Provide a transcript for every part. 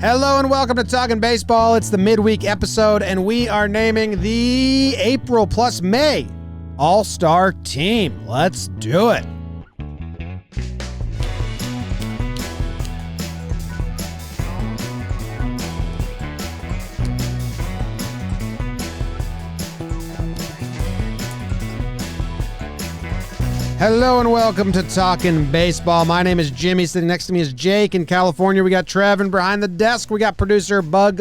Hello and welcome to Talkin Baseball. It's the midweek episode, and we are naming the April plus May All-Star Team. Let's do it. Hello and welcome to Talkin Baseball. My name is Jimmy. Sitting next to me is Jake. In California, we got Trev, and behind the desk, we got producer Bug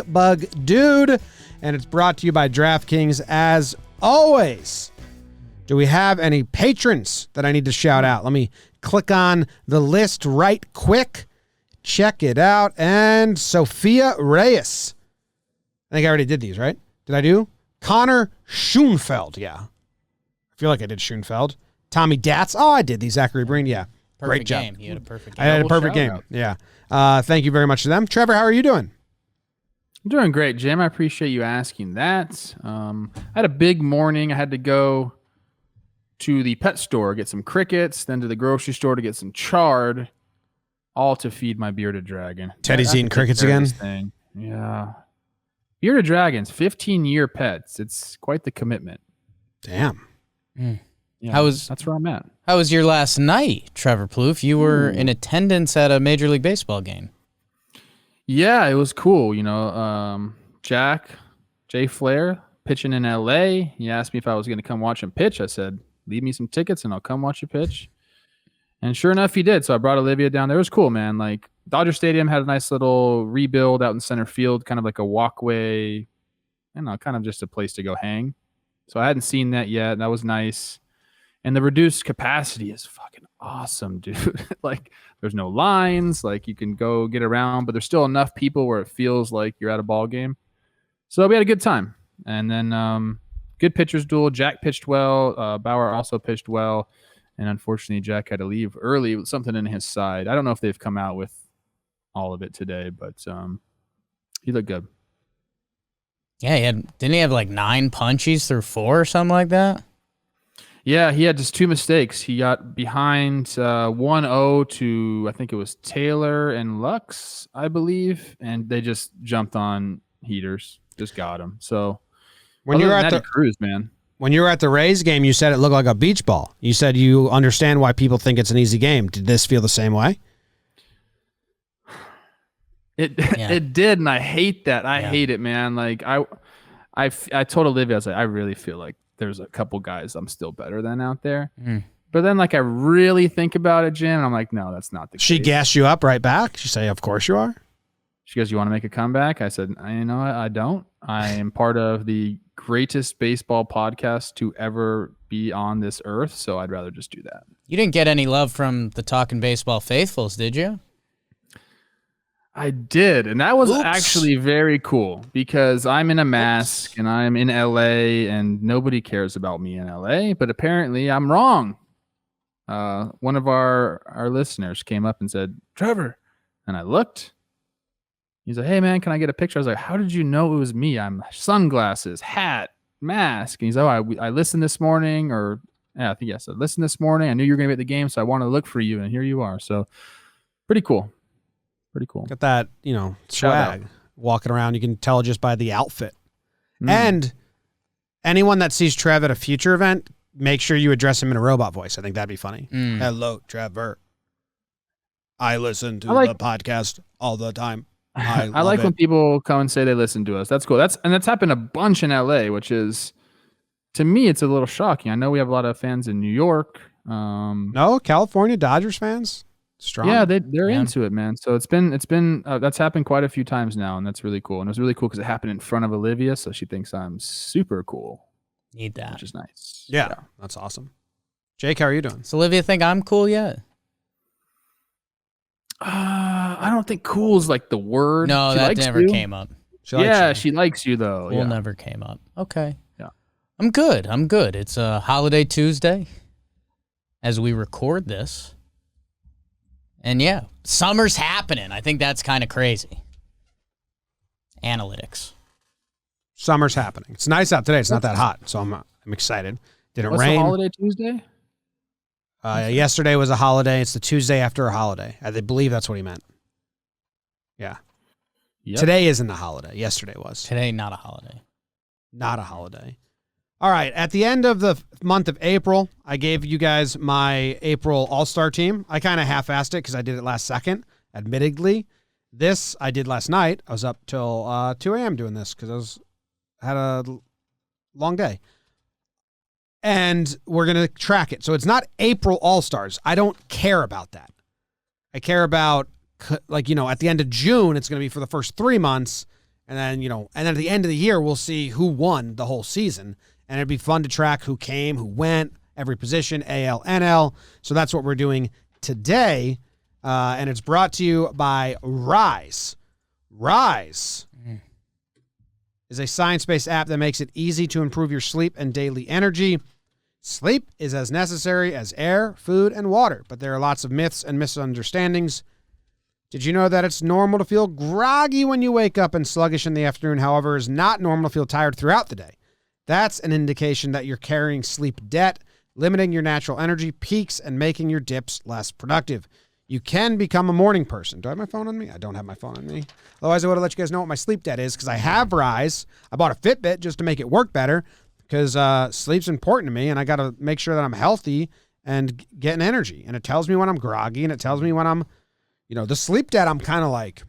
Dude. And it's brought to you by DraftKings as always. Do we have any patrons that I need to shout out? Let me click on the list right quick. Check it out. And Sophia Reyes. I think I already did these, right? Did I do? Connor Schoenfeld. Yeah. I feel like I did Schoenfeld. Tommy Datz. Oh, I did these. Zachary Breen. Yeah. Great job. Game. You had a perfect game. I had a perfect game. Out. Yeah. Thank you very much to them. Trevor, how are you doing? I'm doing great, Jim. I appreciate you asking that. I had a big morning. I had to go to the pet store, get some crickets, then to the grocery store to get some chard, all to feed my bearded dragon. Teddy's eating crickets again? Yeah. Bearded dragons, 15-year pets. It's quite the commitment. Damn. Yeah, that's where I'm at. How was your last night, Trevor Plouffe? You were in attendance at a Major League Baseball game. Yeah, it was cool. You know, Jay Flair, pitching in L.A. He asked me if I was going to come watch him pitch. I said, leave me some tickets and I'll come watch you pitch. And sure enough, he did. So I brought Olivia down there. It was cool, man. Like, Dodger Stadium had a nice little rebuild out in center field, kind of like a walkway, kind of just a place to go hang. So I hadn't seen that yet. That was nice. And the reduced capacity is fucking awesome, dude. Like, there's no lines. Like, you can go get around, but there's still enough people where it feels like you're at a ball game. So we had a good time. And then good pitchers duel. Jack pitched well. Bauer also pitched well. And unfortunately, Jack had to leave early with something in his side. I don't know if they've come out with all of it today, but he looked good. Yeah, didn't he have like 9 punchies through 4 or something like that? Yeah, he had just 2 mistakes. He got behind 1-0 to, I think it was Taylor and Lux, I believe, and they just jumped on heaters, just got him. So when you were at the cruise, man. When you were at the Rays game, you said it looked like a beach ball. You said you understand why people think it's an easy game. Did this feel the same way? It did, and I hate that. I hate it, man. Like I told Olivia, I was like, I really feel like there's a couple guys I'm still better than out there. But then, like, I really think about it, Jim, and I'm like, no, that's not the case. She gassed you up right back? She say, of course you are? She goes, you want to make a comeback? I said, I don't. I am part of the greatest baseball podcast to ever be on this earth, so I'd rather just do that. You didn't get any love from the Talkin Baseball faithfuls, did you? I did, and that was actually very cool because I'm in a mask and I'm in LA and nobody cares about me in LA, but apparently I'm wrong. One of our listeners came up and said, Trevor, and I looked. He's like, hey man, can I get a picture? I was like, how did you know it was me? I'm sunglasses, hat, mask. And he's like, I listened this morning, I listened this morning. I knew you were going to be at the game, so I wanted to look for you, and here you are. So pretty cool. Pretty cool. Got that, swag walking around. You can tell just by the outfit. And anyone that sees Trev at a future event, make sure you address him in a robot voice. I think that'd be funny. Hello, Trevor. I listen to the podcast all the time. I like when people come and say they listen to us. That's cool. That's happened a bunch in LA, which is, to me, it's a little shocking. I know we have a lot of fans in New York. No, California Dodgers fans. Strong. Yeah, they're into it, man. So it's been that's happened quite a few times now, and that's really cool. And it was really cool because it happened in front of Olivia, so she thinks I'm super cool. Need that, which is nice. Yeah, that's awesome. Jake, how are you doing? Does Olivia think I'm cool yet? I don't think cool is like the word. No, that never came up. She likes you though. Cool never came up. Okay. Yeah, I'm good. It's a holiday Tuesday as we record this. And yeah, summer's happening. I think that's kind of crazy. Analytics. Summer's happening. It's nice out today. It's not that hot, so I'm excited. Didn't rain. What's the holiday Tuesday? Yesterday was a holiday. It's the Tuesday after a holiday. I believe that's what he meant. Yeah. Yep. Today isn't a holiday. Yesterday was. Today, not a holiday. Not a holiday. All right. At the end of the month of April, I gave you guys my April All-Star team. I kind of half-assed it because I did it last second, admittedly. This I did last night. I was up till 2 a.m. doing this because had a long day. And we're going to track it. So it's not April All-Stars. I don't care about that. I care about, like, at the end of June, it's going to be for the first 3 months. And then, and then at the end of the year, we'll see who won the whole season. And it'd be fun to track who came, who went, every position, AL, NL. So that's what we're doing today. And it's brought to you by Rise. Rise is a science-based app that makes it easy to improve your sleep and daily energy. Sleep is as necessary as air, food, and water, but there are lots of myths and misunderstandings. Did you know that it's normal to feel groggy when you wake up and sluggish in the afternoon? However, it's not normal to feel tired throughout the day. That's an indication that you're carrying sleep debt, limiting your natural energy peaks and making your dips less productive. You can become a morning person. Do I have my phone on me? I don't have my phone on me. Otherwise, I would have let you guys know what my sleep debt is because I have Rise. I bought a Fitbit just to make it work better because sleep's important to me, and I got to make sure that I'm healthy and getting energy. And it tells me when I'm groggy, and it tells me when I'm, the sleep debt I'm kind of like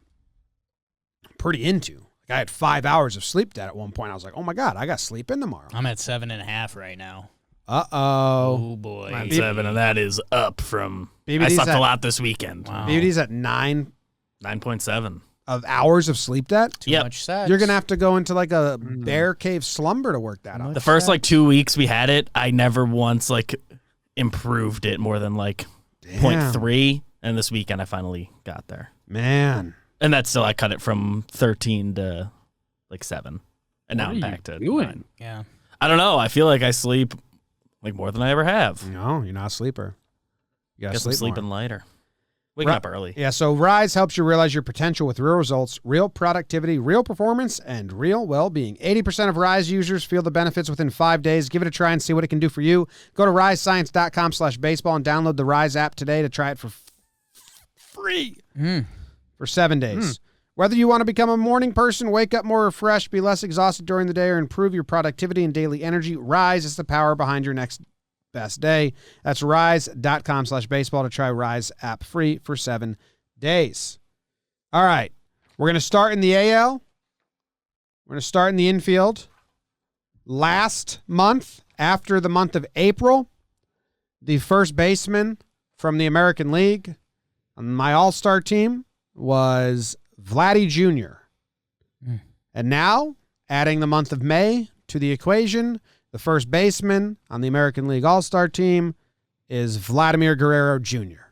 pretty into. Like I had 5 hours of sleep debt at one point. I was like, oh my God, I got to sleep in tomorrow. I'm at 7.5 right now. Uh-oh. Oh, boy. I'm 7, and that is up from... I slept a lot this weekend. Wow. BBD's at 9.7. of hours of sleep debt. Too much sex. You're going to have to go into like a bear cave slumber to work that out. The first 2 weeks we had it, I never once improved it more than 0.3. And this weekend I finally got there. Man. And that's still, I cut it from 13 to 7. And now I'm back to 9. Yeah. I don't know. I feel like I sleep more than I ever have. No, you're not a sleeper. You got to Guess I'm sleep sleeping more. lighter. Waking up early. Yeah, so Rise helps you realize your potential with real results, real productivity, real performance, and real well-being. 80% of Rise users feel the benefits within 5 days. Give it a try and see what it can do for you. Go to risescience.com/baseball and download the Rise app today to try it for free for 7 days. Whether you want to become a morning person, wake up more refreshed, be less exhausted during the day, or improve your productivity and daily energy, Rise is the power behind your next best day. That's rise.com/baseball to try Rise app free for 7 days. All right. We're going to start in the AL. We're going to start in the infield. Last month, after the month of April, the first baseman from the American League on my all-star team was Vladdy Jr. And now, adding the month of May to the equation, the first baseman on the American League All-Star team is Vladimir Guerrero Jr.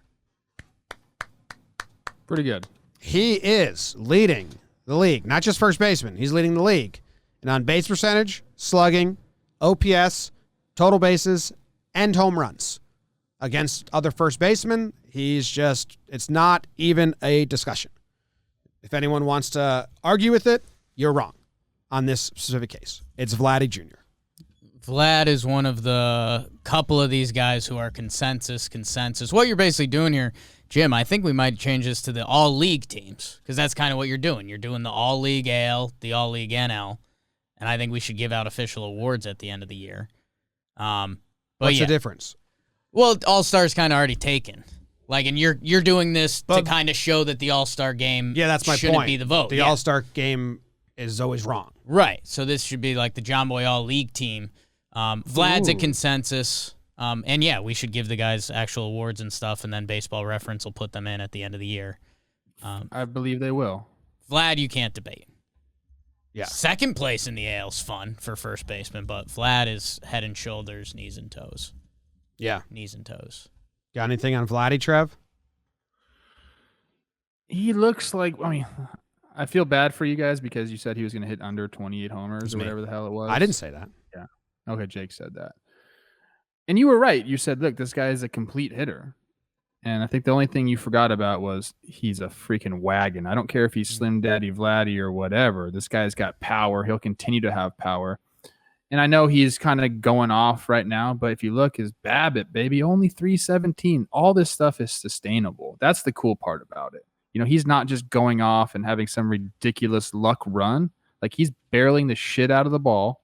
Pretty good. He is leading the league, not just first baseman. He's leading the league in on-base percentage, slugging, OPS, total bases, and home runs. Against other first basemen, it's not even a discussion. If anyone wants to argue with it, you're wrong on this specific case. It's Vladdy Jr. Vlad is one of the couple of these guys who are consensus. What you're basically doing here, Jim, I think we might change this to the all-league teams because that's kind of what you're doing. You're doing the all-league AL, the all-league NL, and I think we should give out official awards at the end of the year. What's the difference? Well, All-Star's kind of already taken. And you're doing this to kind of show that the All-Star game that's my shouldn't point. be the vote. The All-Star game is always wrong. Right. So this should be like the JOMBOY All-League team. Vlad's a consensus. And we should give the guys actual awards and stuff, and then Baseball Reference will put them in at the end of the year. I believe they will. Vlad, you can't debate. Yeah. Second place in the AL's fun for first baseman, but Vlad is head and shoulders, knees and toes. Yeah. Knees and toes. Got anything on Vladdy, Trev? He looks like, I feel bad for you guys because you said he was going to hit under 28 homers or whatever the hell it was. I didn't say that. Yeah. Okay, Jake said that. And you were right. You said, look, this guy is a complete hitter. And I think the only thing you forgot about was he's a freaking wagon. I don't care if he's Slim Daddy Vladdy or whatever. This guy's got power. He'll continue to have power. And I know he's kind of going off right now, but if you look, his BABIP, baby, only 317. All this stuff is sustainable. That's the cool part about it. He's not just going off and having some ridiculous luck run. Like, he's barreling the shit out of the ball,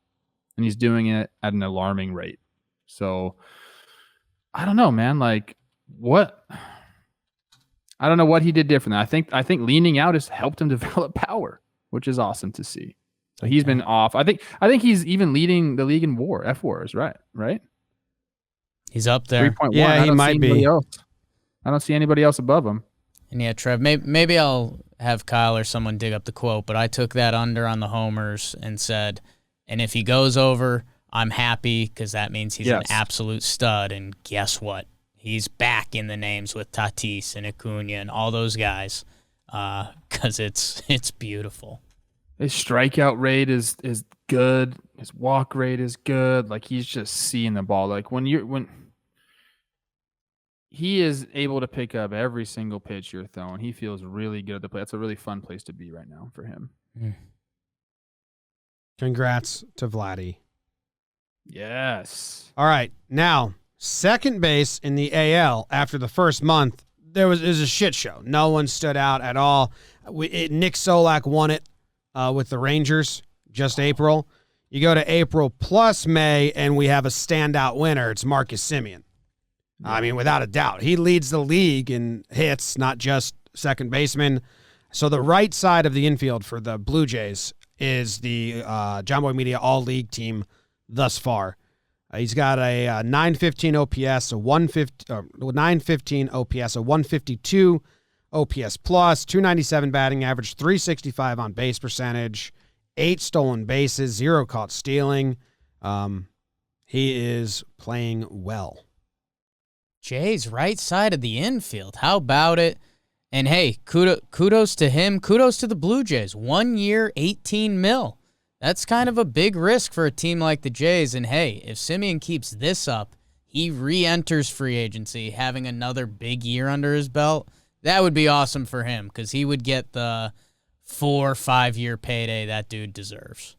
and he's doing it at an alarming rate. So I don't know, man. Like, what? I don't know what he did differently. I think leaning out has helped him develop power, which is awesome to see. So he's been off. I think he's even leading the league in WAR, F-WARs, right? He's up there. 3.1. Yeah, he might be. I don't see anybody else above him. And yeah, Trev, maybe I'll have Kyle or someone dig up the quote, but I took that under on the homers and said, and if he goes over, I'm happy because that means he's an absolute stud. And guess what? He's back in the names with Tatis and Acuna and all those guys because it's beautiful. His strikeout rate is good. His walk rate is good. Like, he's just seeing the ball. Like, when he is able to pick up every single pitch you're throwing, he feels really good at the plate. That's a really fun place to be right now for him. Congrats to Vladdy. Yes. All right, now second base in the AL after the first month, it was a shit show. No one stood out at all. Nick Solak won it with the Rangers just April. You go to April plus May, and we have a standout winner. It's Marcus Semien. I mean, without a doubt. He leads the league in hits, not just second baseman. So the right side of the infield for the Blue Jays is the JOMBOY Media All-League team thus far. He's got a 915 OPS, a 915 OPS, a 152 OPS plus, 297 batting average, 365 on base percentage, 8 stolen bases, 0 caught stealing. He is playing well. Jays right side of the infield. How about it? And hey, kudos to him. Kudos to the Blue Jays. 1 year, $18 million. That's kind of a big risk for a team like the Jays. And hey, if Semien keeps this up, he re-enters free agency, having another big year under his belt. That would be awesome for him because he would get the 4 or 5 year payday that dude deserves.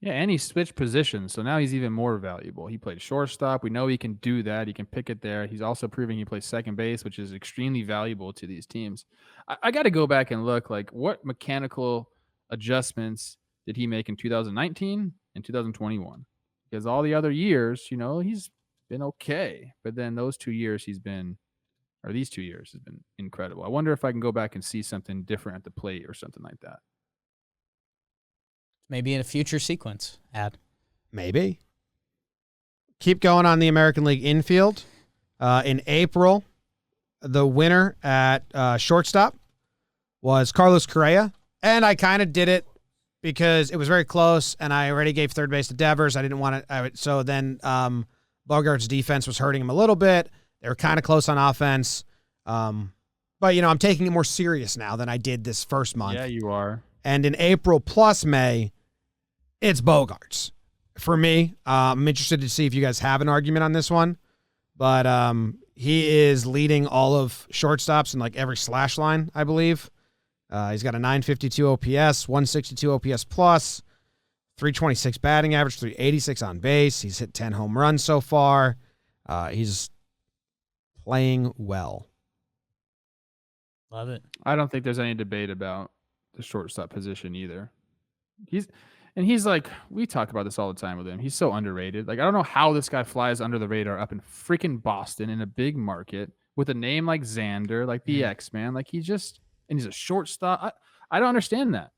Yeah, and he switched positions, so now he's even more valuable. He played shortstop. We know he can do that. He can pick it there. He's also proving he plays second base, which is extremely valuable to these teams. I got to go back and look, like, what mechanical adjustments did he make in 2019 and 2021? Because all the other years, he's been okay. But then these 2 years has been incredible. I wonder if I can go back and see something different at the plate or something like that. Maybe in a future sequence, Ad. Maybe. Keep going on the American League infield. In April, the winner at shortstop was Carlos Correa. And I kind of did it because it was very close, and I already gave third base to Devers. I didn't want to. So then Bogart's defense was hurting him a little bit. They were kind of close on offense. But, I'm taking it more serious now than I did this first month. Yeah, you are. And in April plus May, it's Bogarts. For me, I'm interested to see if you guys have an argument on this one. But he is leading all of shortstops in like every slash line, I believe. He's got a 952 OPS, 162 OPS plus, 326 batting average, 386 on base. He's hit 10 home runs so far. He's playing well. Love it. I don't think there's any debate about the shortstop position either. He's like, we talk about this all the time with him. He's so underrated. Like, I don't know how this guy flies under the radar up in freaking Boston in a big market with a name like Xander, like the X-Man. Like, he's a shortstop. I don't understand that.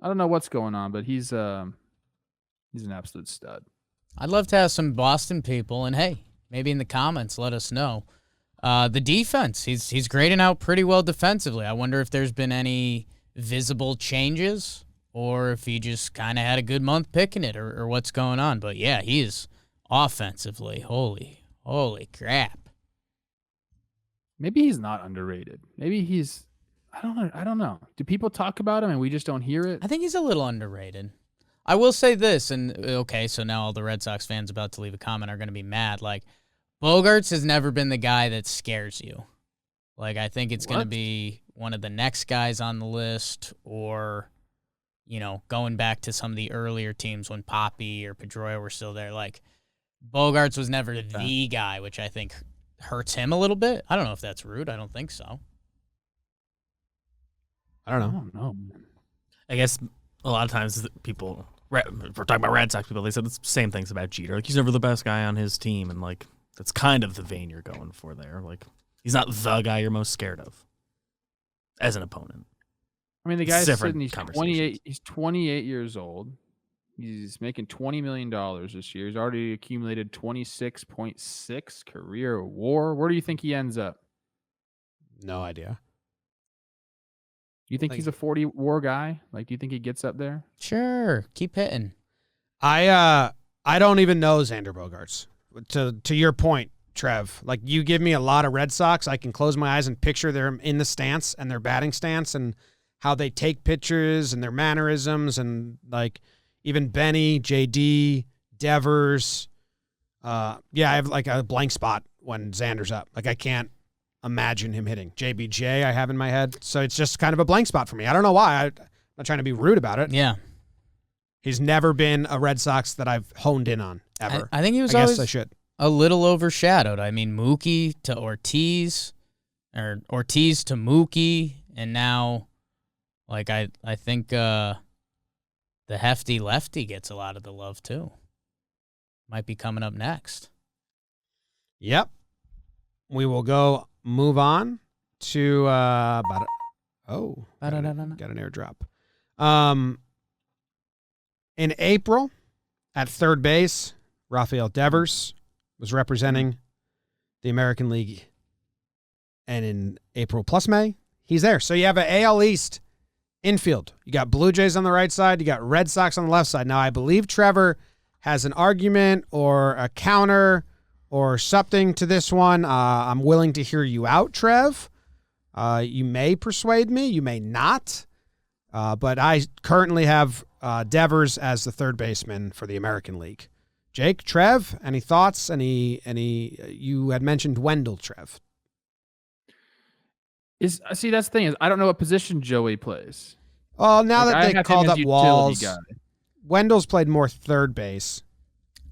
I don't know what's going on, but he's an absolute stud. I'd love to have some Boston people, and hey, maybe in the comments, let us know. The defense, he's grading out pretty well defensively. I wonder if there's been any visible changes or if he just kind of had a good month picking it or what's going on. But yeah, he is offensively, holy crap. Maybe he's not underrated. Maybe he's, I don't know. Do people talk about him and we just don't hear it? I think he's a little underrated. I will say this, and okay, so now all the Red Sox fans about to leave a comment are going to be mad. Like, Bogarts has never been the guy that scares you. Like, I think it's going to be one of the next guys on the list or, going back to some of the earlier teams when Poppy or Pedroia were still there. Like, Bogarts was never the guy, which I think hurts him a little bit. I don't know if that's rude. I don't think so. I don't I know. don't know. I guess a lot of times people, if we're talking about Red Sox people, they said the same things about Jeter. Like, he's never the best guy on his team, and like that's kind of the vein you're going for there. Like, he's not the guy you're most scared of as an opponent. I mean, the guy's Different sitting. He's conversations. 28. He's 28 years old. He's making $20 million this year. He's already accumulated 26.6 career WAR. Where do you think he ends up? No idea. Do you think he's a 40 WAR guy? Like, do you think he gets up there? Sure. Keep hitting. I don't even know Xander Bogaerts. To your point, Trev, like, you give me a lot of Red Sox, I can close my eyes and picture them in the stance and their batting stance and how they take pitches and their mannerisms, and like even Benny, JD, Devers. I have like a blank spot when Xander's up. Like, I can't imagine him hitting. JBJ I have in my head. So it's just kind of a blank spot for me. I don't know why. I'm not trying to be rude about it. Yeah. He's never been a Red Sox that I've honed in on, ever. I think he was I always guess I should. a little overshadowed. I mean, Mookie to Ortiz, or Ortiz to Mookie, and now, like, I think the hefty lefty gets a lot of the love too. Might be coming up next. Yep. We will move on to got an airdrop. In April, at third base, Rafael Devers was representing the American League. And in April plus May, he's there. So you have an AL East infield. You got Blue Jays on the right side. You got Red Sox on the left side. Now, I believe Trevor has an argument or a counter or something to this one. I'm willing to hear you out, Trev. You may persuade me. You may not. But I currently have Devers as the third baseman for the American League. Jake, Trev, any thoughts? Any? You had mentioned Wendell, Trev. See, that's the thing is I don't know what position Joey plays. Well, now Like, that I they have him called as up utility Walls, guy. Wendell's played more third base.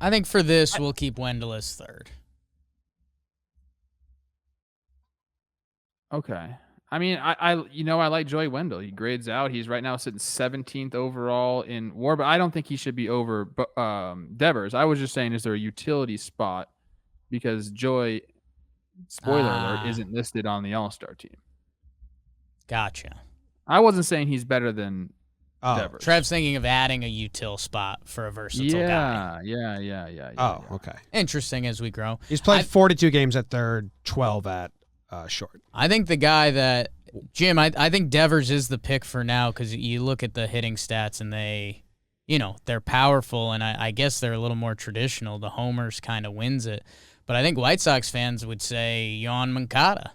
I think for this, we'll keep Wendell as third. Okay. I mean, I like Joey Wendell. He grades out. He's right now sitting 17th overall in WAR, but I don't think he should be over Devers. I was just saying, is there a utility spot because Joey, spoiler alert, isn't listed on the All-Star team. Gotcha. I wasn't saying he's better than Devers. Trev's thinking of adding a util spot for a versatile guy. Yeah. Okay. Interesting as we grow. He's played 42 games at third, 12 at short. I think the guy that Jim, I think Devers is the pick for now because you look at the hitting stats and they're powerful, and I guess they're a little more traditional. The homers kind of wins it, but I think White Sox fans would say Yoan Moncada.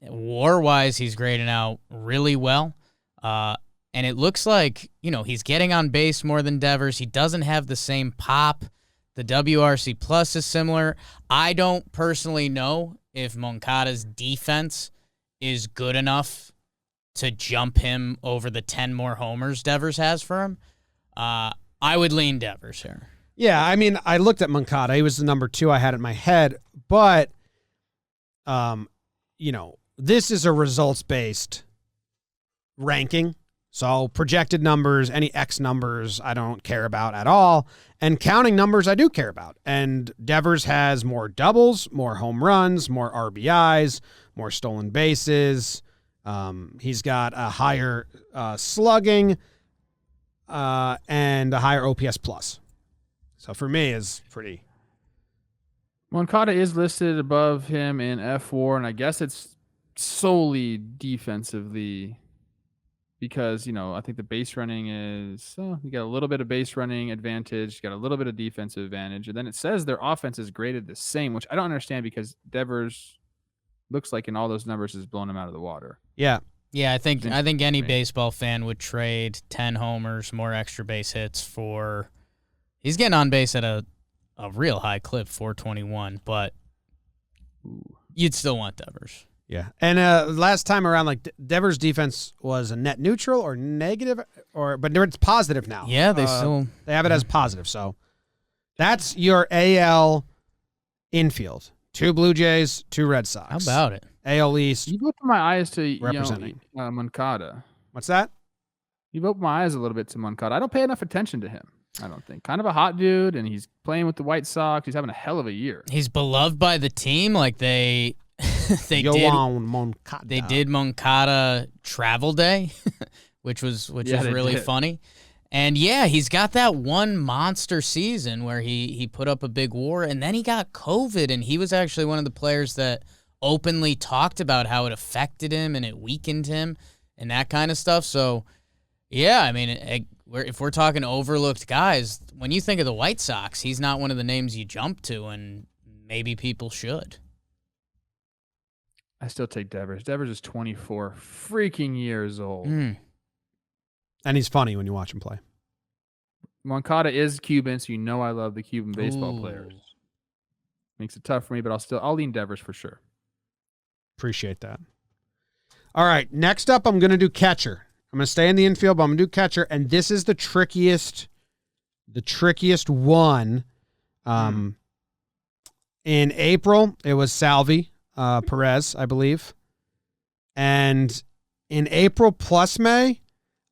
WAR-wise, he's grading out really well, and it looks like he's getting on base more than Devers. He doesn't have the same pop. The WRC plus is similar. I don't personally know if Moncada's defense is good enough to jump him over the 10 more homers Devers has for him. I would lean Devers here. Yeah, I mean, I looked at Moncada. He was the number 2 I had in my head, but this is a results-based ranking. So projected numbers, any X numbers, I don't care about at all. And counting numbers, I do care about. And Devers has more doubles, more home runs, more RBIs, more stolen bases. He's got a higher slugging and a higher OPS plus. So for me, is pretty. Moncada is listed above him in F4, and I guess it's solely defensively. Because, I think the base running is, you got a little bit of base running advantage, you got a little bit of defensive advantage. And then it says their offense is graded the same, which I don't understand because Devers looks like in all those numbers is blowing him out of the water. Yeah. Yeah, I think any baseball fan would trade 10 homers, more extra base hits for. He's getting on base at a real high clip, 421, but you'd still want Devers. Yeah, and last time around, like Devers' defense was a net neutral or negative, but it's positive now. Yeah, they have it as positive. So that's your AL infield: 2 Blue Jays, 2 Red Sox. How about it? AL East. You've opened my eyes to Representing. Moncada. What's that? You've opened my eyes a little bit to Moncada. I don't pay enough attention to him. I don't think. Kind of a hot dude, and he's playing with the White Sox. He's having a hell of a year. He's beloved by the team. Like they Moncada. They did Moncada Travel Day, which was really funny. And yeah, he's got that one monster season where he put up a big WAR, and then he got COVID, and he was actually one of the players that openly talked about how it affected him and it weakened him and that kind of stuff. So yeah, I mean, if we're talking overlooked guys, when you think of the White Sox, he's not one of the names you jump to, and maybe people should. I still take Devers. Devers is 24 freaking years old. And he's funny when you watch him play. Moncada is Cuban, so I love the Cuban baseball players. Makes it tough for me, but I'll lean Devers for sure. Appreciate that. All right, next up, I'm going to do catcher. I'm going to stay in the infield, but I'm going to do catcher, and this is the trickiest one. In April, it was Salvi Perez, I believe. And in April plus May,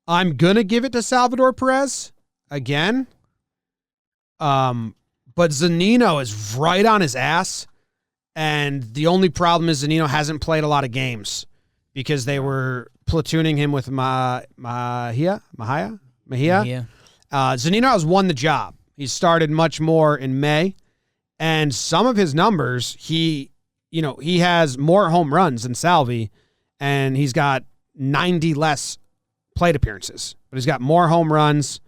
I'm going to give it to Salvador Perez again. But Zunino is right on his ass. And the only problem is Zunino hasn't played a lot of games because they were platooning him with Mejia. Zunino has won the job. He started much more in May. And some of his numbers, he has more home runs than Salvi, and he's got 90 less plate appearances, but he's got more home runs.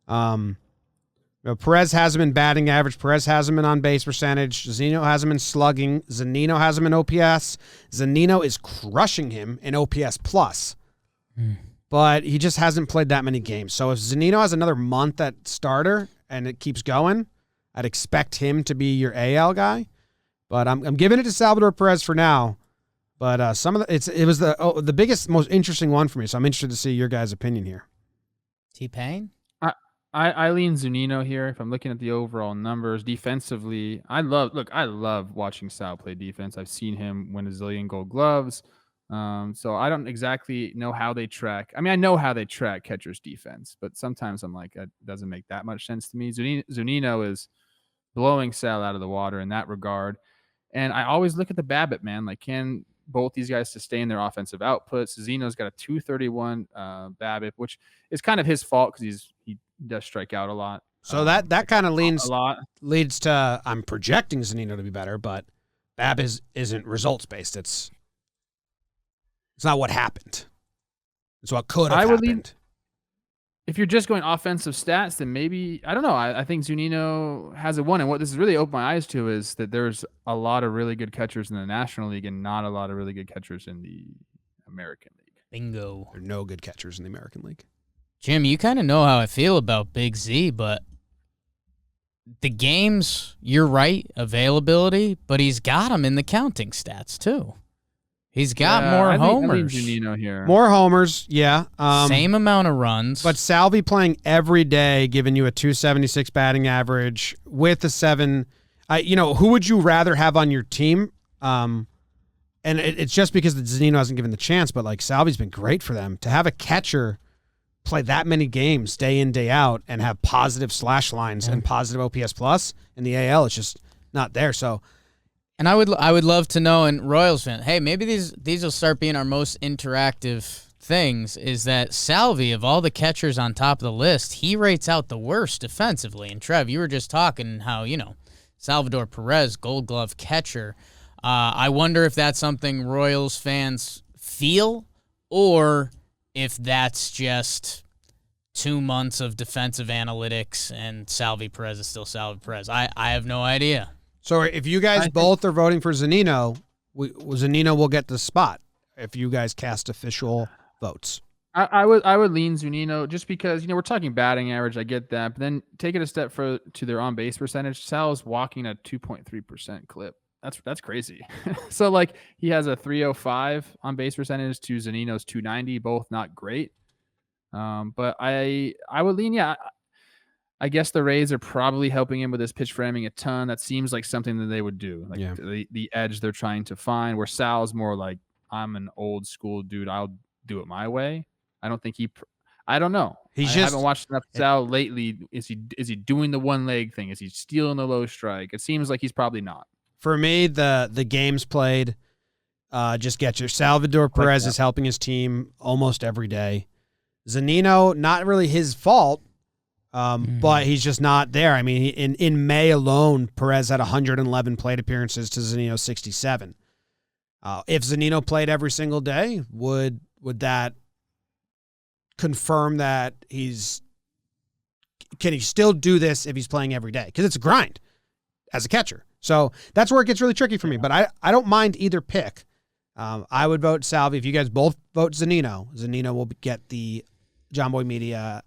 Perez has him in batting average. Perez has him in on-base percentage. Zunino has him in slugging. Zunino has him in OPS. Zunino is crushing him in OPS plus, but he just hasn't played that many games. So if Zunino has another month at starter and it keeps going, I'd expect him to be your AL guy. But I'm giving it to Salvador Perez for now. But it was the biggest, most interesting one for me. So I'm interested to see your guys' opinion here. T-Pain? I lean Zunino here. If I'm looking at the overall numbers defensively, I love watching Sal play defense. I've seen him win a zillion Gold Gloves. So I don't exactly know how they track. I mean, I know how they track catcher's defense, but sometimes I'm like, it doesn't make that much sense to me. Zunino is blowing Sal out of the water in that regard. And I always look at the BABIP, man. Like, can both these guys sustain their offensive outputs? Zeno's got a 231 BABIP, which is kind of his fault because he does strike out a lot. So that kind of leads to I'm projecting Zunino to be better, but BABIP isn't results based. It's not what happened. It's what could have happened. If you're just going offensive stats, then maybe, I don't know. I think Zunino has a one. And what this has really opened my eyes to is that there's a lot of really good catchers in the National League and not a lot of really good catchers in the American League. Bingo. There are no good catchers in the American League. Jim, you kind of know how I feel about Big Z, but the games, you're right, availability, but he's got them in the counting stats too. He's got more homers. I think Zunino here. More homers, yeah. Same amount of runs. But Salvi playing every day, giving you a 276 batting average with a 7. Who would you rather have on your team? And it's just because the Zunino hasn't given the chance, but like Salvi's been great for them. To have a catcher play that many games day in, day out and have positive slash lines and positive OPS plus in the AL, it's just not there. So. And I would love to know, and Royals fan, hey, maybe these will start being our most interactive things, is that Salvi, of all the catchers on top of the list, he rates out the worst defensively. And Trev, you were just talking how, Salvador Perez, Gold Glove catcher. I wonder if that's something Royals fans feel or if that's just 2 months of defensive analytics and Salvi Perez is still Salvi Perez. I have no idea. So if you guys both are voting for Zunino, Zunino will get the spot if you guys cast official votes. I would lean Zunino just because, we're talking batting average. I get that. But then take it a step further to their on-base percentage. Sal's walking at 2.3% clip. That's crazy. So, like, he has a 305 on-base percentage to Zunino's 290, both not great. But I would lean, I guess the Rays are probably helping him with his pitch framing a ton. That seems like something that they would do. Like the edge they're trying to find, where Sal's more like, I'm an old school dude. I'll do it my way. I don't think I don't know. I haven't watched enough Sal lately. Is he doing the one leg thing? Is he stealing the low strike? It seems like he's probably not. For me, the games played just get you. Salvador Perez is helping his team almost every day. Zunino, not really his fault. But he's just not there. I mean, in May alone, Perez had 111 plate appearances to Zunino's 67. If Zunino played every single day, would that confirm that can he still do this if he's playing every day? Because it's a grind as a catcher. So that's where it gets really tricky for me. But I don't mind either pick. I would vote Salvi. If you guys both vote Zunino will get the Jomboy Media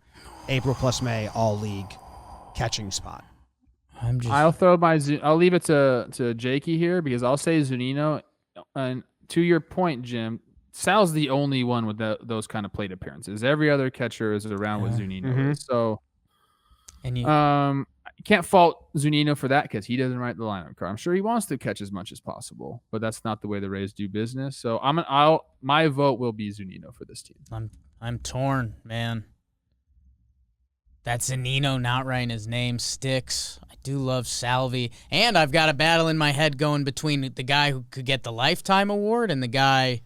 April plus May all league catching spot. I'll leave it to Jakey here because I'll say Zunino. And to your point, Jim, Sal's the only one with those kind of plate appearances. Every other catcher is around what Zunino is. So, and you can't fault Zunino for that because he doesn't write the lineup card. I'm sure he wants to catch as much as possible, but that's not the way the Rays do business. So my vote will be Zunino for this team. I'm torn, man. That Zunino not writing his name sticks. I do love Salvi. And I've got a battle in my head going between the guy who could get the Lifetime Award and the guy,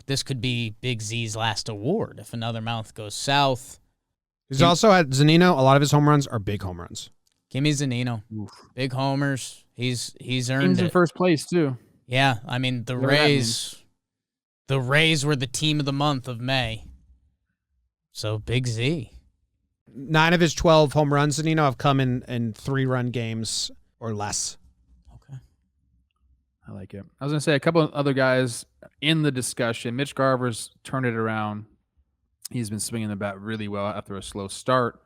this could be Big Z's last award if another mouth goes south. He's also at Zunino. A lot of his home runs are big home runs. Give me Zunino. Oof. Big homers. He's earned it. In first place, too. Yeah, I mean, the Rays were the team of the month of May. So Big Z. 9 of his 12 home runs, Zunino, have come in 3-run games or less. Okay. I like it. I was going to say a couple of other guys in the discussion. Mitch Garver's turned it around. He's been swinging the bat really well after a slow start.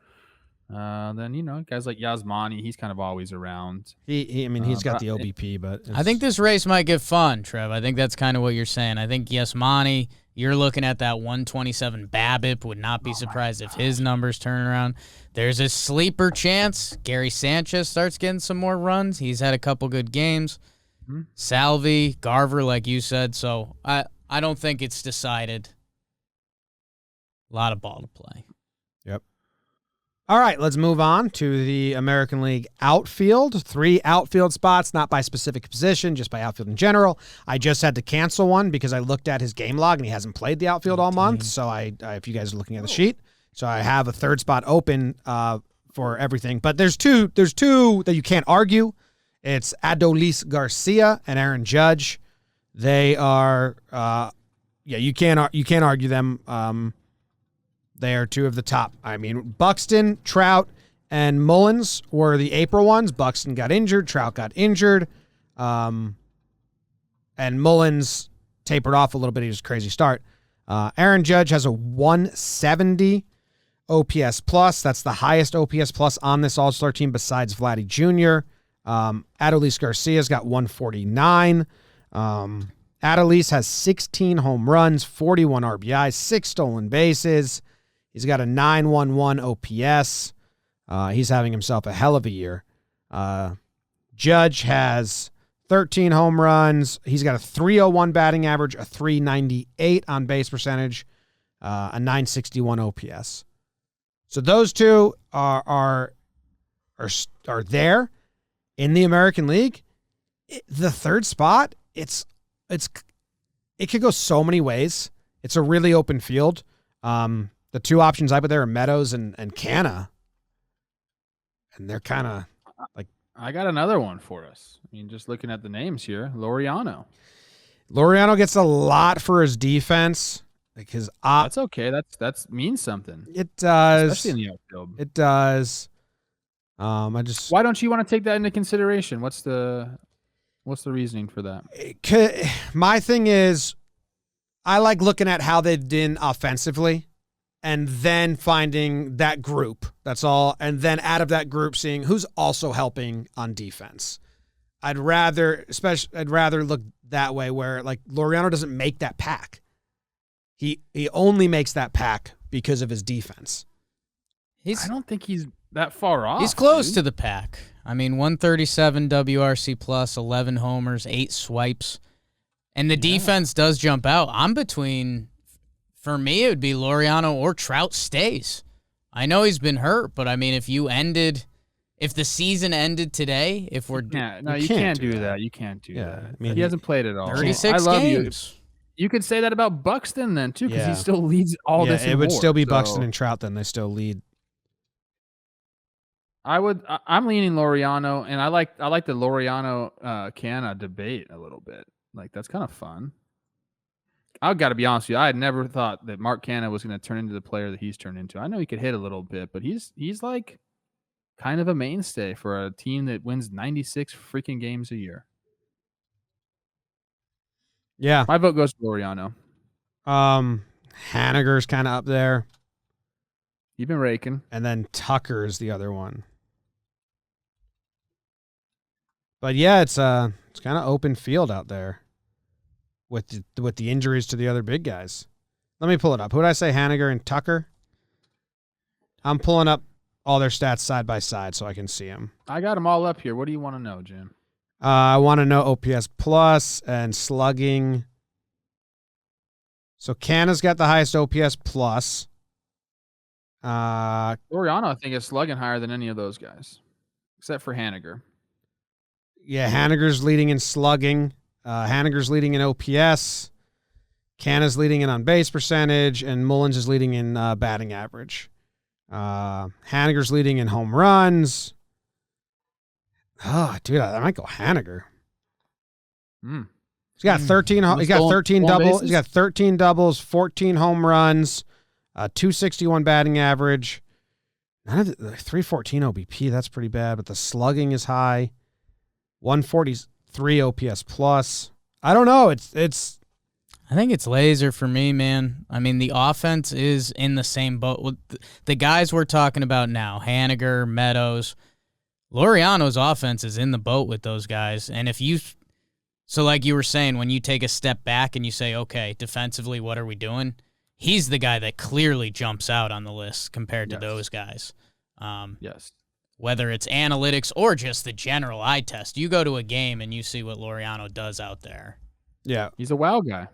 Then, guys like Yasmani, he's kind of always around. He's got the OBP, but I think this race might get fun, Trev. I think that's kind of what you're saying. I think Yasmani, you're looking at that 127 BABIP. Would not be surprised if his numbers turn around. There's a sleeper chance Gary Sanchez starts getting some more runs. He's had a couple good games. Mm-hmm. Salvi, Garver, like you said. So I don't think it's decided. A lot of ball to play. Yep. All right, let's move on to the American League outfield. 3 outfield spots, not by specific position, just by outfield in general. I just had to cancel one because I looked at his game log and he hasn't played the outfield all month. So if you guys are looking at the sheet, so I have a 3rd spot open for everything. But there's two that you can't argue. It's Adolis Garcia and Aaron Judge. They are, you can't argue them. They are 2 of the top. I mean, Buxton, Trout, and Mullins were the April ones. Buxton got injured. Trout got injured. And Mullins tapered off a little bit. He was a crazy start. Aaron Judge has a 170 OPS plus. That's the highest OPS plus on this All-Star team besides Vladdy Jr. Adolis Garcia's got 149. Adolis has 16 home runs, 41 RBIs, 6 stolen bases. He's got a 911 OPS. He's having himself a hell of a year. Judge has 13 home runs. He's got a 301 batting average, a 398 on base percentage, a 961 OPS. So those 2 are there in the American League. The 3rd spot, it could go so many ways. It's a really open field. The 2 options I put there are Meadows and Canna. And they're kind of like... I got another one for us. I mean, just looking at the names here, Laureano. Laureano gets a lot for his defense. Like his That's okay. That means something. It does. Especially in the outfield. It does. Why don't you want to take that into consideration? What's the reasoning for that? My thing is, I like looking at how they've done offensively and then finding that group. That's all. And then out of that group, seeing who's also helping on defense. I'd rather look that way where like Laureano doesn't make that pack. He only makes that pack because of his defense. I don't think he's that far off. He's close dude. to the pack. I mean, 137 WRC plus, 11 homers, 8 swipes. And the defense does jump out. For me, it would be Laureano or Trout stays. I know he's been hurt, but I mean, if the season ended today, you can't do that. You can't do that. I mean, he hasn't played at all. 36 I love games. You could say that about Buxton then too, because Yeah. he still leads all this. It would still be Buxton and and Trout. Then they still lead. I'm leaning Laureano, and I like the Laureano Canna debate a little bit. Like that's kind of fun. I've got to be honest with you. I had never thought that Mark Canna was going to turn into the player that he's turned into. I know he could hit a little bit, but he's like kind of a mainstay for a team that wins 96 freaking games a year. Yeah. My vote goes to Laureano. Haniger's kind of up there, You've been raking. and then Tucker's the other one. But yeah, it's kind of open field out there with the injuries to the other big guys. Let me pull it up. Who did I say? Haniger and Tucker? I'm pulling up all their stats side by side so I can see them. I got them all up here. What do you want to know, Jim? I want to know OPS plus and slugging. So Canna's got the highest OPS plus. Laureano, I think, is slugging higher than any of those guys, except for Haniger. Yeah, Haniger's leading in slugging. Haniger's leading in OPS. Canna's leading in on-base percentage, and Mullins is leading in batting average. Haniger's leading in home runs. Oh, dude, I might go Haniger. He's got 13. He's got 13 doubles. He's got 13 doubles, 14 home runs, 261 batting average. None of the 314 OBP. That's pretty bad, but the slugging is high. 143 OPS plus. I don't know. It's. I think it's laser for me, man. I mean, the offense is in the same boat with the guys we're talking about now. Haniger, Meadows, Laureano's offense is in the boat with those guys. And so like you were saying, when you take a step back and you say, okay, defensively, what are we doing? He's the guy that clearly jumps out on the list compared to those guys. Yes. Whether it's analytics or just the general eye test, you go to a game and you see what Laureano does out there. Yeah. He's a wow guy.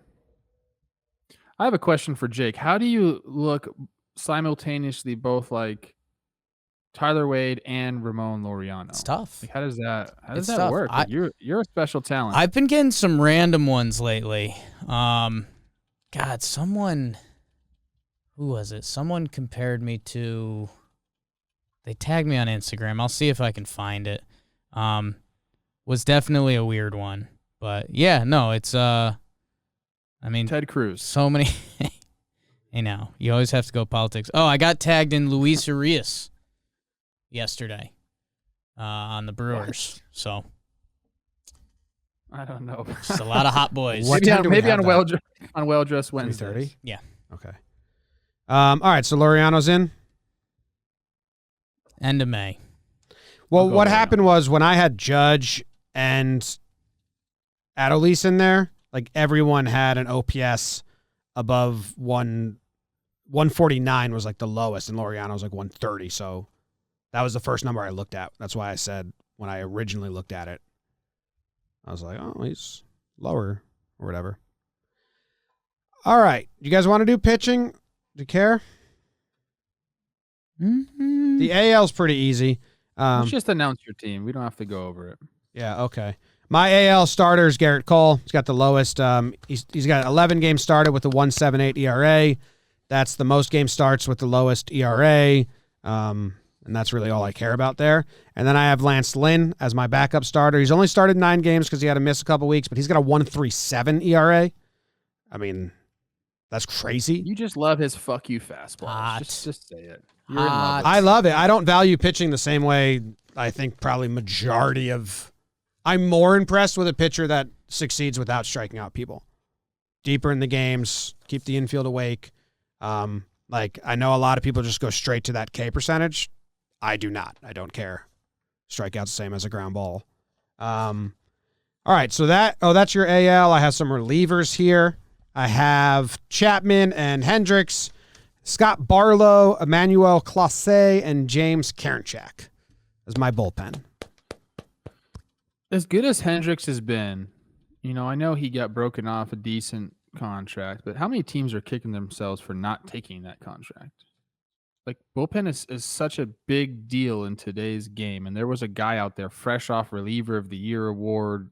I have a question for Jake. How do you look simultaneously both like Tyler Wade and Ramon Laureano? It's tough. Like, how does that It's tough. work? Like, you're a special talent. I've been getting some random ones lately. God, who was it? Someone compared me to, they tagged me on Instagram. I'll see if I can find it. Was definitely a weird one. But yeah, no, it's, I mean, Ted Cruz. so many. I know. You always have to go politics. Oh, I got tagged in Luis Urias yesterday on the Brewers. What? So I don't know. just a lot of hot boys. What time do we maybe have on well-dressed Wednesday. 3:30? Yeah. Okay. All right, so Laureano's in. End of May. Well, I'll go what Laureano. happened was when I had Judge and Adolis in there, like everyone had an OPS above 149 was like the lowest, and Laureano was like 130. So that was the first number I looked at. That's why I said when I originally looked at it, I was like, oh, he's lower or whatever. All right. You guys want to do pitching? Do you care? Mm-hmm. The AL's pretty easy. Let's just announce your team. We don't have to go over it. Yeah, okay. My AL starter is Garrett Cole. He's got the lowest. He's got 11 games started with a 1.78 ERA. That's the most game starts with the lowest ERA. And that's really all I care about there. And then I have Lance Lynn as my backup starter. He's only started 9 games because he had to miss a couple weeks, but he's got a 1.37 ERA. I mean, that's crazy. You just love his fuck you fastball. Hot. Just say it. You're in love Hot. with it. I love it. I don't value pitching the same way I think probably majority of. I'm more impressed with a pitcher that succeeds without striking out people. Deeper in the games, keep the infield awake. Like I know a lot of people just go straight to that K percentage. I do not. I don't care. Strikeout's the same as a ground ball. All right, so that's your AL. I have some relievers here. I have Chapman and Hendricks. Scott Barlow, Emmanuel Clase, and James Karinchak as my bullpen. As good as Hendricks has been, I know he got broken off a decent contract, but how many teams are kicking themselves for not taking that contract? Like, bullpen is such a big deal in today's game, and there was a guy out there fresh off Reliever of the Year award.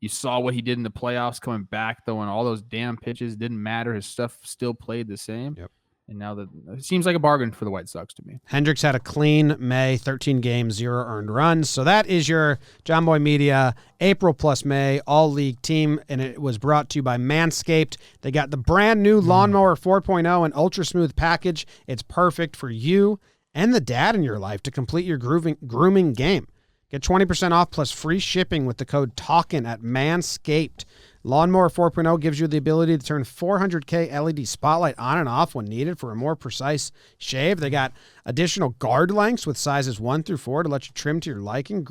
You saw what he did in the playoffs coming back, though, and all those damn pitches didn't matter. His stuff still played the same. Yep. And now it seems like a bargain for the White Sox to me. Hendricks had a clean May, 13 games, 0 earned runs. So that is your JOMBOY Media April plus May all-league team, and it was brought to you by Manscaped. They got the brand new Lawnmower 4.0 and Ultra Smooth package. It's perfect for you and the dad in your life to complete your grooming game. Get 20% off plus free shipping with the code Talkin at Manscaped. Lawnmower 4.0 gives you the ability to turn 400K LED spotlight on and off when needed for a more precise shave. They got additional guard lengths with sizes 1 through 4 to let you trim to your liking.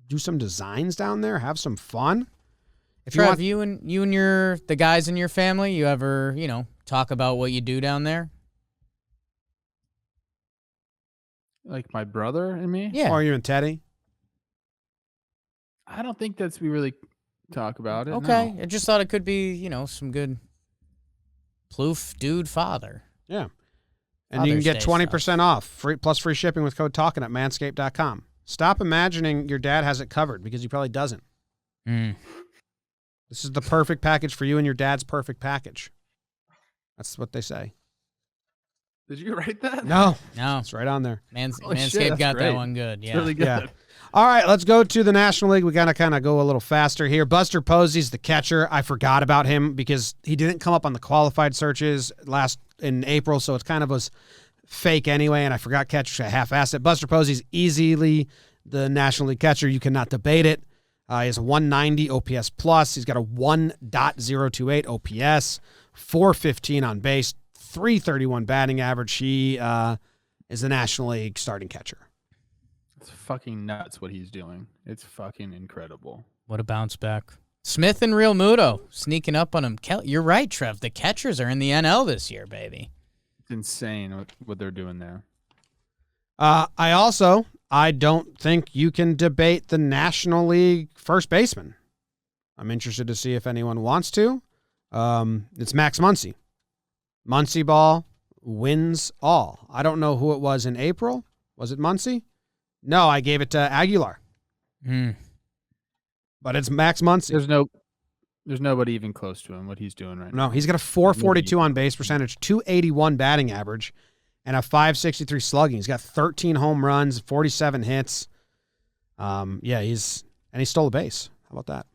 Do some designs down there. Have some fun. If Trev, you and the guys in your family, you ever, talk about what you do down there? Like my brother and me? Yeah. Or you and Teddy? I don't think we really talk about it. Okay. No. I just thought it could be, some good ploof dude father. Yeah. And you can get Father's Day 20% off plus free shipping with code Talkin at manscaped.com. Stop imagining your dad has it covered because he probably doesn't. This is the perfect package for you and your dad's perfect package. That's what they say. Did you write that? No. No. It's right on there. Manscaped got great. that one good. Yeah. It's really good. Yeah. All right, let's go to the National League. We got to kind of go a little faster here. Buster Posey's the catcher. I forgot about him because he didn't come up on the qualified searches in April, so it kind of was fake anyway, and I forgot catcher. I half-assed it. Buster Posey's easily the National League catcher. You cannot debate it. He has a 190 OPS plus. He's got a 1.028 OPS, 415 on base, 331 batting average. He is the National League starting catcher. It's fucking nuts what he's doing. It's fucking incredible. What a bounce back. Smith and Real Muto sneaking up on him. You're right, Trev. The catchers are in the NL this year, baby. It's insane what they're doing there. I don't think you can debate the National League first baseman. I'm interested to see if anyone wants to. It's Max Muncy. Muncy ball wins all. I don't know who it was in April. Was it Muncy? No, I gave it to Aguilar. But it's Max Muncy. There's nobody even close to him, what he's doing right now. No, he's got a 442 on base percentage, 281 batting average, and a 563 slugging. He's got 13 home runs, 47 hits. He stole a base. How about that?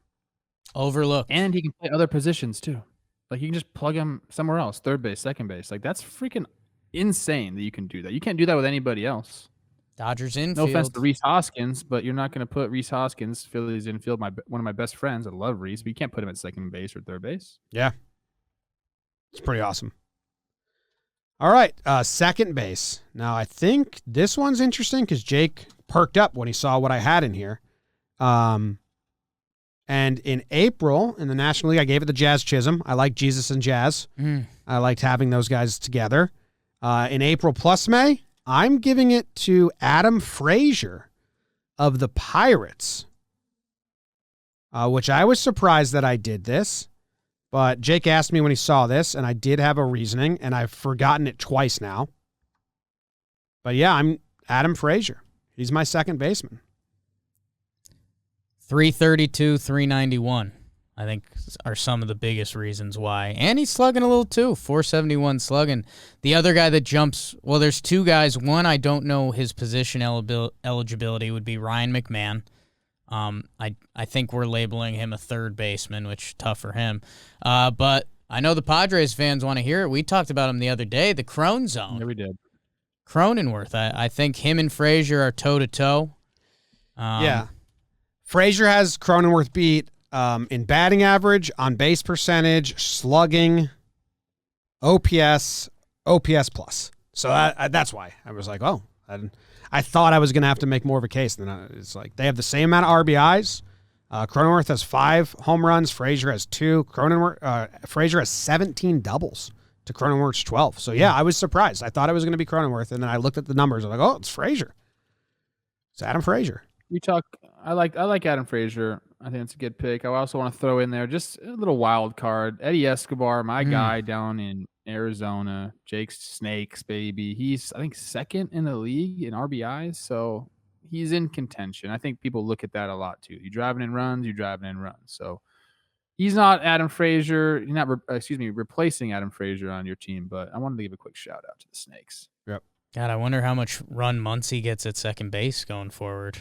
Overlooked. And he can play other positions too. Like, you can just plug him somewhere else, third base, second base. Like, that's freaking insane that you can do that. You can't do that with anybody else. Dodgers infield. No offense to Rhys Hoskins, but you're not going to put Rhys Hoskins, Phillies infield, one of my best friends. I love Rhys, but you can't put him at second base or third base. Yeah. It's pretty awesome. All right, second base. Now, I think this one's interesting because Jake perked up when he saw what I had in here. And in April, in the National League, I gave it to Jazz Chisholm. I like Jesus and Jazz. I liked having those guys together. In April plus May, I'm giving it to Adam Frazier of the Pirates, which I was surprised that I did this. But Jake asked me when he saw this, and I did have a reasoning, and I've forgotten it twice now. But yeah, I'm Adam Frazier. He's my second baseman. 332, 391, I think, are some of the biggest reasons why. And he's slugging a little too, 471 slugging. The other guy that jumps, well, there's two guys. One, I don't know his position eligibility, would be Ryan McMahon. I think we're labeling him a third baseman, which tough for him. But I know the Padres fans want to hear it. We talked about him the other day, the Crone Zone. Yeah, we did. Cronenworth. I think him and Frazier are toe-to-toe. Yeah. Frazier has Cronenworth beat in batting average, on base percentage, slugging, OPS plus. So that's why I was like, oh, I thought I was going to have to make more of a case. And then it's like they have the same amount of RBIs. Cronenworth has 5 home runs. Frazier has 2. Frazier has 17 doubles to Cronenworth's 12. So, yeah, I was surprised. I thought it was going to be Cronenworth, and then I looked at the numbers. I'm like, oh, it's Frazier. It's Adam Frazier. I like Adam Frazier. I think it's a good pick. I also want to throw in there just a little wild card. Eddie Escobar, my guy down in Arizona. Jake's Snakes, baby. He's, I think, second in the league in RBIs, so he's in contention. I think people look at that a lot, too. You're driving in runs. So he's not Adam Frazier. You're not, replacing Adam Frazier on your team, but I wanted to give a quick shout-out to the Snakes. Yep. God, I wonder how much run Muncy gets at second base going forward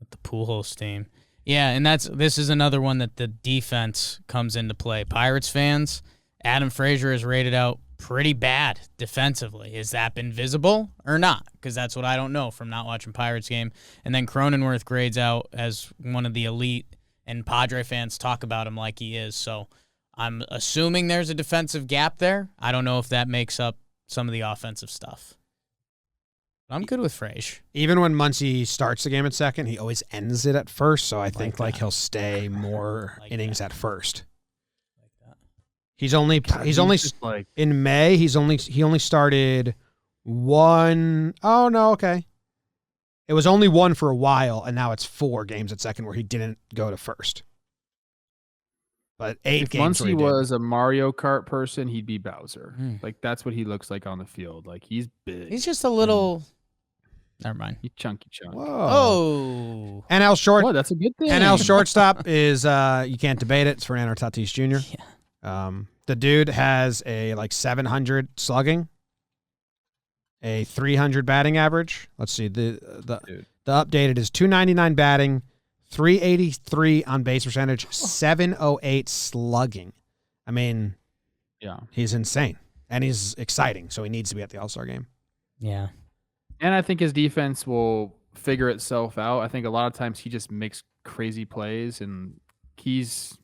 with the Pujols team. Yeah, and this is another one that the defense comes into play. Pirates fans, Adam Frazier is rated out pretty bad defensively. Has that been visible or not? Because that's what I don't know from not watching Pirates game. And then Cronenworth grades out as one of the elite, and Padre fans talk about him like he is. So I'm assuming there's a defensive gap there. I don't know if that makes up some of the offensive stuff. I'm good with Frazier. Even when Muncy starts the game at second, he always ends it at first, so I think he'll stay more innings at first. He's only in May. He only started one. Oh no, okay. It was only one for a while, and now it's 4 games at second where he didn't go to first. But 8 games. Once he was a Mario Kart person, he'd be Bowser. Like that's what he looks like on the field. Like he's big. He's just a little. Never mind. He's chunky. Whoa. Oh. NL short. Well, that's a good thing. NL shortstop is you can't debate it. It's Fernando Tatis Jr. Yeah. The dude has a 700 slugging, a 300 batting average. Let's see. The updated is 299 batting, 383 on base percentage, 708 slugging. I mean, yeah, he's insane, and he's exciting. So he needs to be at the All-Star game. Yeah. And I think his defense will figure itself out. I think a lot of times he just makes crazy plays, and his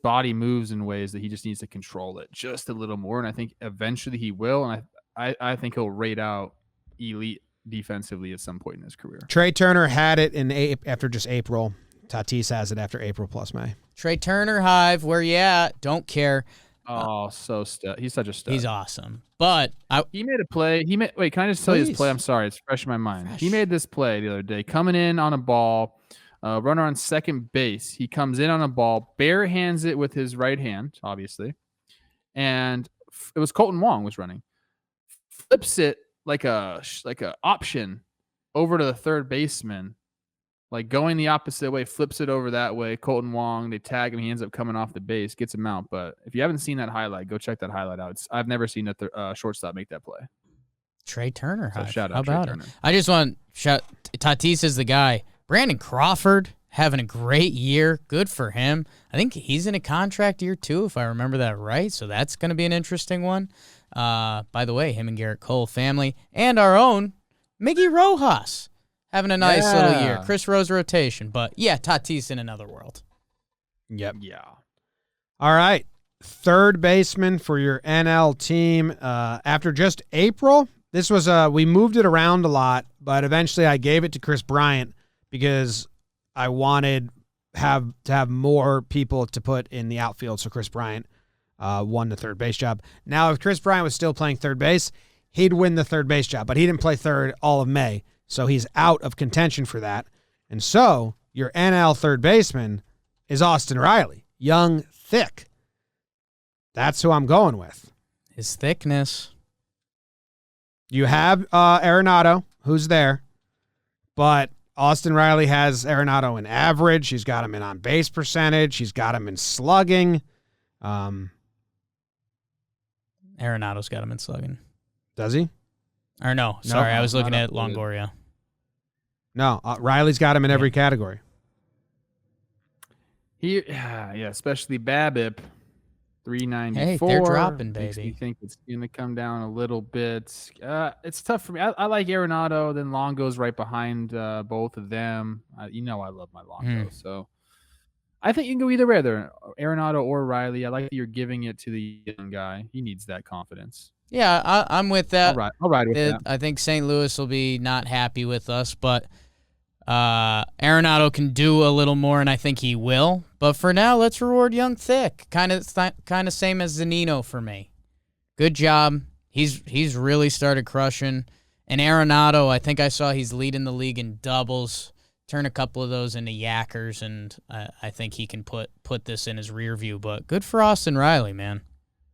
body moves in ways that he just needs to control it just a little more. And I think eventually he will. And I think he'll rate out elite defensively at some point in his career. Trey Turner had it after just April. Tatis has it after April plus May. Trey Turner, Hive, where you at? Don't care. Oh, he's such a stud. He's awesome. But he made a play. Wait, can I just tell you his play? I'm sorry, it's fresh in my mind. He made this play the other day, coming in on a ball, runner on second base. He comes in on a ball, bare hands it with his right hand, obviously, and it was Colton Wong was running. Flips it like a option over to the third baseman. Like going the opposite way, flips it over that way. Colton Wong, they tag him. He ends up coming off the base, gets him out. But if you haven't seen that highlight, go check that highlight out. I've never seen a shortstop make that play. Trey Turner, so shout out. How about Trey Turner. it? I just want shout. Tatis is the guy. Brandon Crawford having a great year. Good for him. I think he's in a contract year too, if I remember that right. So that's going to be an interesting one. By the way, him and Garrett Cole family and our own Miggy Rojas. Having a nice little year. Chris Rose rotation. But, yeah, Tatis in another world. Yep. Yeah. All right. Third baseman for your NL team. After just April, this was we moved it around a lot, but eventually I gave it to Chris Bryant because I wanted to have more people to put in the outfield, so Chris Bryant won the third base job. Now, if Chris Bryant was still playing third base, he'd win the third base job, but he didn't play third all of May. So he's out of contention for that. And so your NL third baseman is Austin Riley. Young, thick. That's who I'm going with. His thickness. You have Arenado, who's there. But Austin Riley has Arenado in average. He's got him in on-base percentage. He's got him in slugging. Arenado's got him in slugging. Does he? Or no, sorry, I was looking at Longoria. No, Riley's got him in every category. Especially BABIP, 394. Hey, they're dropping, Makes me baby. think it's going to come down a little bit. It's tough for me. I like Arenado. Then Longo's right behind both of them. I love my Longo. So I think you can go either way there, Arenado or Riley. I like that you're giving it to the young guy. He needs that confidence. Yeah, I'm with that. I'll ride with that. I think St. Louis will be not happy with us, but Arenado can do a little more, and I think he will. But for now, let's reward young thick. Kind of same as Zunino for me. good job. He's really started crushing. And Arenado, I think I saw he's leading the league in doubles. Turn a couple of those into yackers, and I think he can put this in his rear view. But good for Austin Riley, man.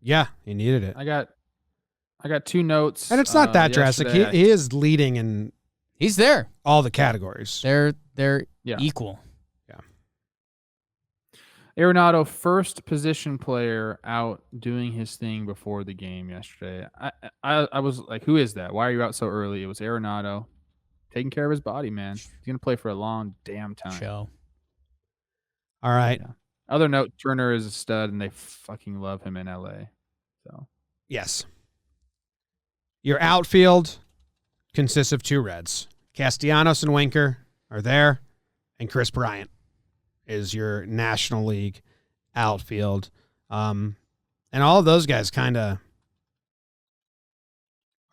Yeah, he needed it. I got 2 notes. And it's not that drastic. He is leading in He's there. all the categories. They're Yeah. equal. Arenado, first position player out doing his thing before the game yesterday. I was like, who is that? Why are you out so early? It was Arenado taking care of his body, man. He's going to play for a long damn time. Show. All right. Yeah. Other note, Turner is a stud, and they fucking love him in LA. So Yes. Your outfield consists of 2 Reds. Castellanos and Winker are there, and Chris Bryant is your National League outfield. And all of those guys kind of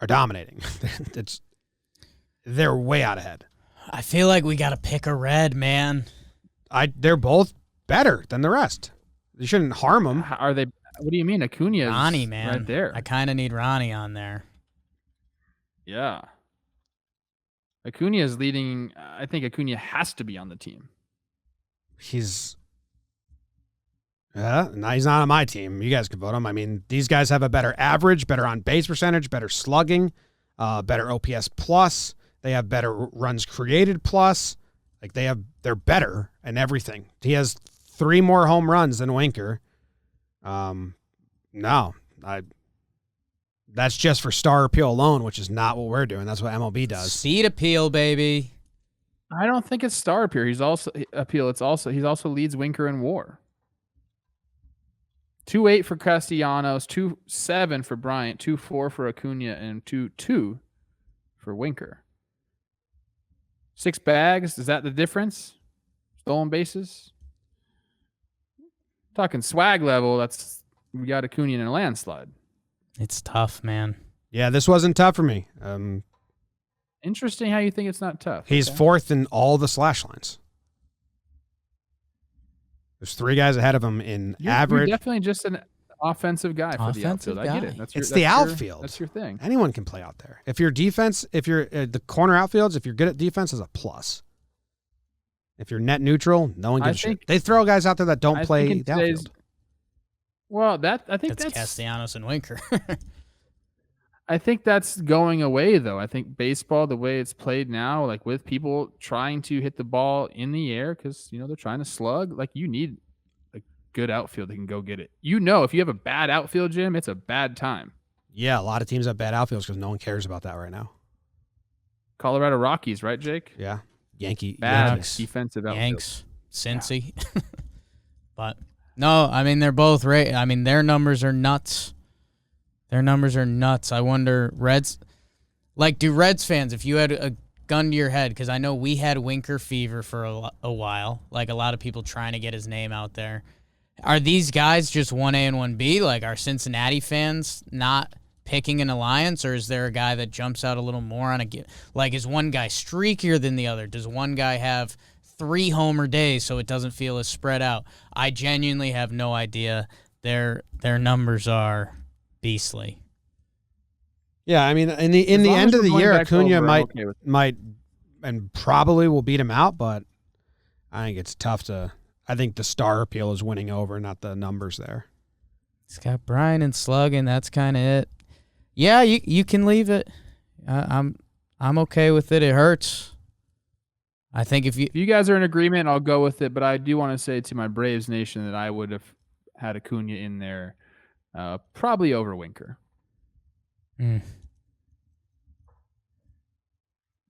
are dominating. They're way out ahead. I feel like we got to pick a Red, man. They're both better than the rest. You shouldn't harm them. are they? What do you mean? Acuna is Ronnie, man. right there. I kind of need Ronnie on there. Yeah. Acuna is leading. I think Acuna has to be on the team. He's not on my team. You guys can vote him. I mean, these guys have a better average, better on base percentage, better slugging, better OPS plus. They have better runs created plus. Like they're better in everything. He has 3 more home runs than Winker. That's just for star appeal alone, which is not what we're doing. That's what MLB does. Seed appeal, baby. I don't think it's star appeal. He's also leads Winker in WAR. 2.8 for Castellanos, 2.7 for Bryant, 2.4 for Acuna, and 2.2 for Winker. 6 bags. Is that the difference? Stolen bases. Talking swag level. We got Acuna in a landslide. It's tough, man. Yeah, this wasn't tough for me. Interesting how you think it's not tough. He's 4th in all the slash lines. There's 3 guys ahead of him in average. You're definitely just an offensive guy for the outfield. I get it. It's the outfield. That's your thing. Anyone can play out there. If you're defense, if you're the corner outfields, if you're good at defense, is a plus. If you're net neutral, no one gives a shit. They throw guys out there that don't play the outfield. Well, I think that's Castellanos and Winker. I think that's going away, though. I think baseball, the way it's played now, like with people trying to hit the ball in the air because, they're trying to slug, like you need a good outfield that can go get it. If you have a bad outfield, Jim, it's a bad time. Yeah, a lot of teams have bad outfields because no one cares about that right now. Colorado Rockies, right, Jake? Yeah. Yankees. Defensive outfield. Yanks. Cincy. Yeah. But, no, I mean, they're both right. I mean, their numbers are nuts. I wonder, do Reds fans, if you had a gun to your head, because I know we had Winker fever for a while, like a lot of people trying to get his name out there. Are these guys just 1A and 1B? Like, are Cincinnati fans not picking an alliance, or is there a guy that jumps out a little more on is one guy streakier than the other? Does one guy have 3 homer days so it doesn't feel as spread out? I genuinely have no idea. Their numbers are beastly. Yeah, I mean, in the end of the year, Acuna might and probably will beat him out, but I think it's tough to. I think the star appeal is winning over, not the numbers there. He's got Brian and Slug, and that's kind of it. Yeah, you can leave it. I'm okay with it. It hurts. I think if you guys are in agreement, I'll go with it. But I do want to say to my Braves Nation that I would have had Acuna in there. Probably over Winker. It's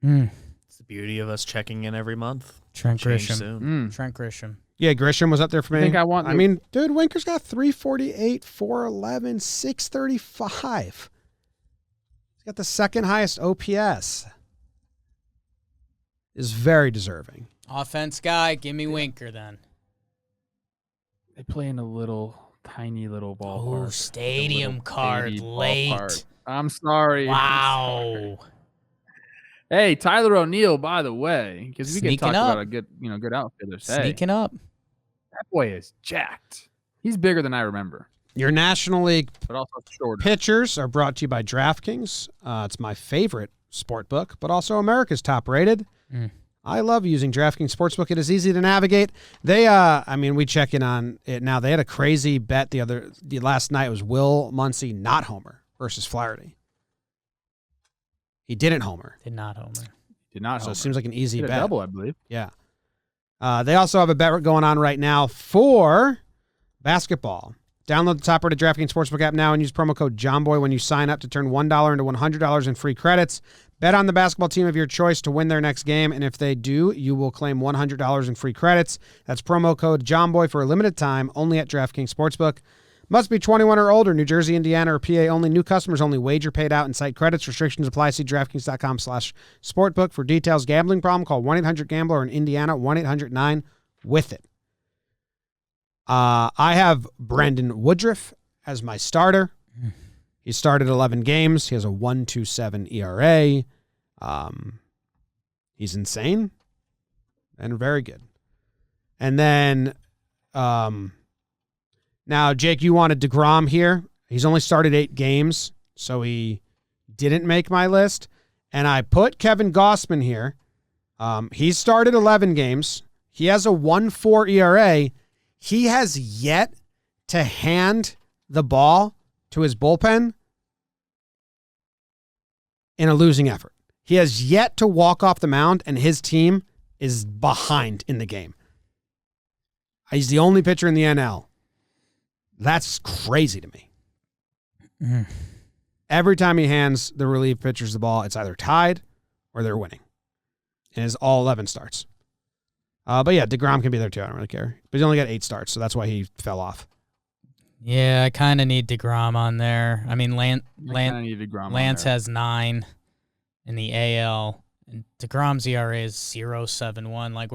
the beauty of us checking in every month. Trent Change Grisham. soon. Trent Grisham. Yeah, Grisham was up there for me. I mean, dude, Winker's got 348, 411, 635. He's got the second highest OPS. Is very deserving. Offense guy, give me Winker then. They play in a tiny little ballpark. Oh, stadium card late. Ballpark. I'm sorry. Wow. Hey, Tyler O'Neill, by the way, because we can talk up. about a good outfielder. Sneaking up. That boy is jacked. He's bigger than I remember. Your National League but also shorter. pitchers are brought to you by DraftKings. It's my favorite sport book, but also America's top rated. I love using DraftKings Sportsbook. It is easy to navigate. They, we check in on it now. They had a crazy bet the last night. It was Will Muncy not homer versus Flaherty. He didn't homer. Did not homer. So it seems like an easy bet. A double, I believe. Yeah. They also have a bet going on right now for basketball. Download the top-rated DraftKings Sportsbook app now and use promo code JOMBOY when you sign up to turn $1 into $100 in free credits. Bet on the basketball team of your choice to win their next game, and if they do, you will claim $100 in free credits. That's promo code JOMBOY for a limited time, only at DraftKings Sportsbook. Must be 21 or older, New Jersey, Indiana, or PA only. New customers only. Wager paid out and site credits. Restrictions apply. See DraftKings.com/sportbook for details. Gambling problem? Call 1-800-GAMBLER in Indiana, 1-800-9-WITH-IT. I have Brandon Woodruff as my starter. He started 11 games. He has a 1.27 ERA. He's insane and very good. And then now, Jake, you wanted DeGrom here. He's only started 8 games, so he didn't make my list. And I put Kevin Gausman here. He started 11 games. He has a 1.4 ERA. He has yet to hand the ball to his bullpen in a losing effort. He has yet to walk off the mound, and his team is behind in the game. He's the only pitcher in the NL. That's crazy to me. Every time he hands the relief pitchers the ball, it's either tied or they're winning. And it's all 11 starts. But yeah, DeGrom can be there too. I don't really care. But he's only got 8 starts, so that's why he fell off. Yeah, I kind of need DeGrom on there. I mean, Lance has 9 in the AL, and DeGrom's ERA is 0.71. Like,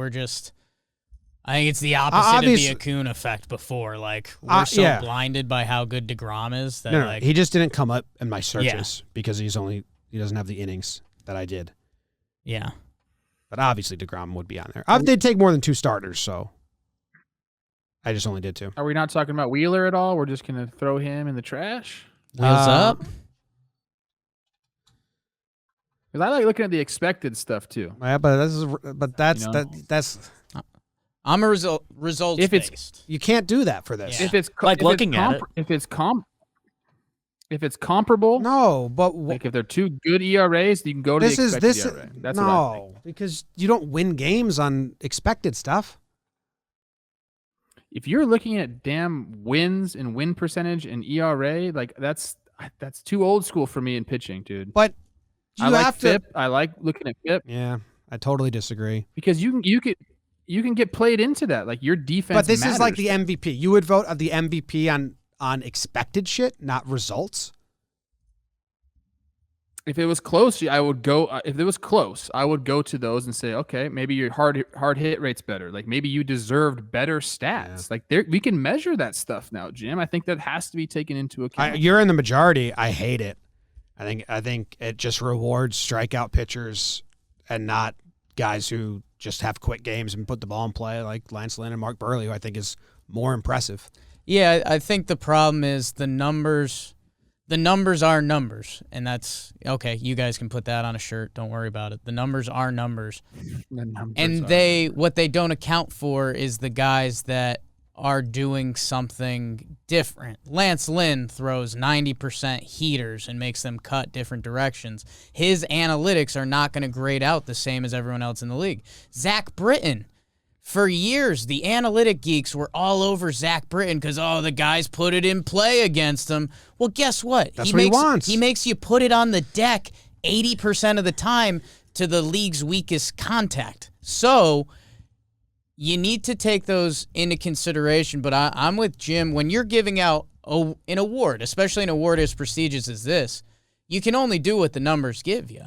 I think it's the opposite of the Acuna effect before. Like, we're so blinded by how good DeGrom is that he just didn't come up in my searches because he doesn't have the innings that I did. Yeah. But obviously DeGrom would be on there. They'd take more than 2 starters, so I just only did 2. Are we not talking about Wheeler at all? We're just going to throw him in the trash? Wheels up? Because I like looking at the expected stuff too. Yeah, that's I'm a results based. You can't do that for this. Yeah. If it's comparable, no, but like if they're 2 good ERAs, you can go to the expected ERA. That's what I think. Because you don't win games on expected stuff. If you're looking at damn wins and win percentage and ERA, like that's too old school for me in pitching, dude. But I like FIP. I like looking at FIP. Yeah, I totally disagree. Because you can get played into that. Like your defense. But this is like the MVP. You would vote the MVP on expected shit, not results. If it was close, I would go. If it was close, I would go to those and say, okay, maybe your hard hit rate's better. Like maybe you deserved better stats. Yeah. Like we can measure that stuff now, Jim. I think that has to be taken into account. You're in the majority. I hate it. I think it just rewards strikeout pitchers and not guys who just have quick games and put the ball in play like Lance Lynn and Mark Burley, who I think is more impressive. Yeah, I think the problem is the numbers. The numbers are numbers, and that's okay. You guys can put that on a shirt. Don't worry about it. The numbers are numbers. What they don't account for is the guys that are doing something different. Lance Lynn throws 90% heaters and makes them cut different directions. His analytics are not going to grade out the same as everyone else in the league. Zach Britton. For years, the analytic geeks were all over Zach Britton because, the guys put it in play against him. Well, guess what? That's what he wants. He makes you put it on the deck 80% of the time to the league's weakest contact. So you need to take those into consideration. But I'm with Jim. When you're giving out an award, especially an award as prestigious as this, you can only do what the numbers give you.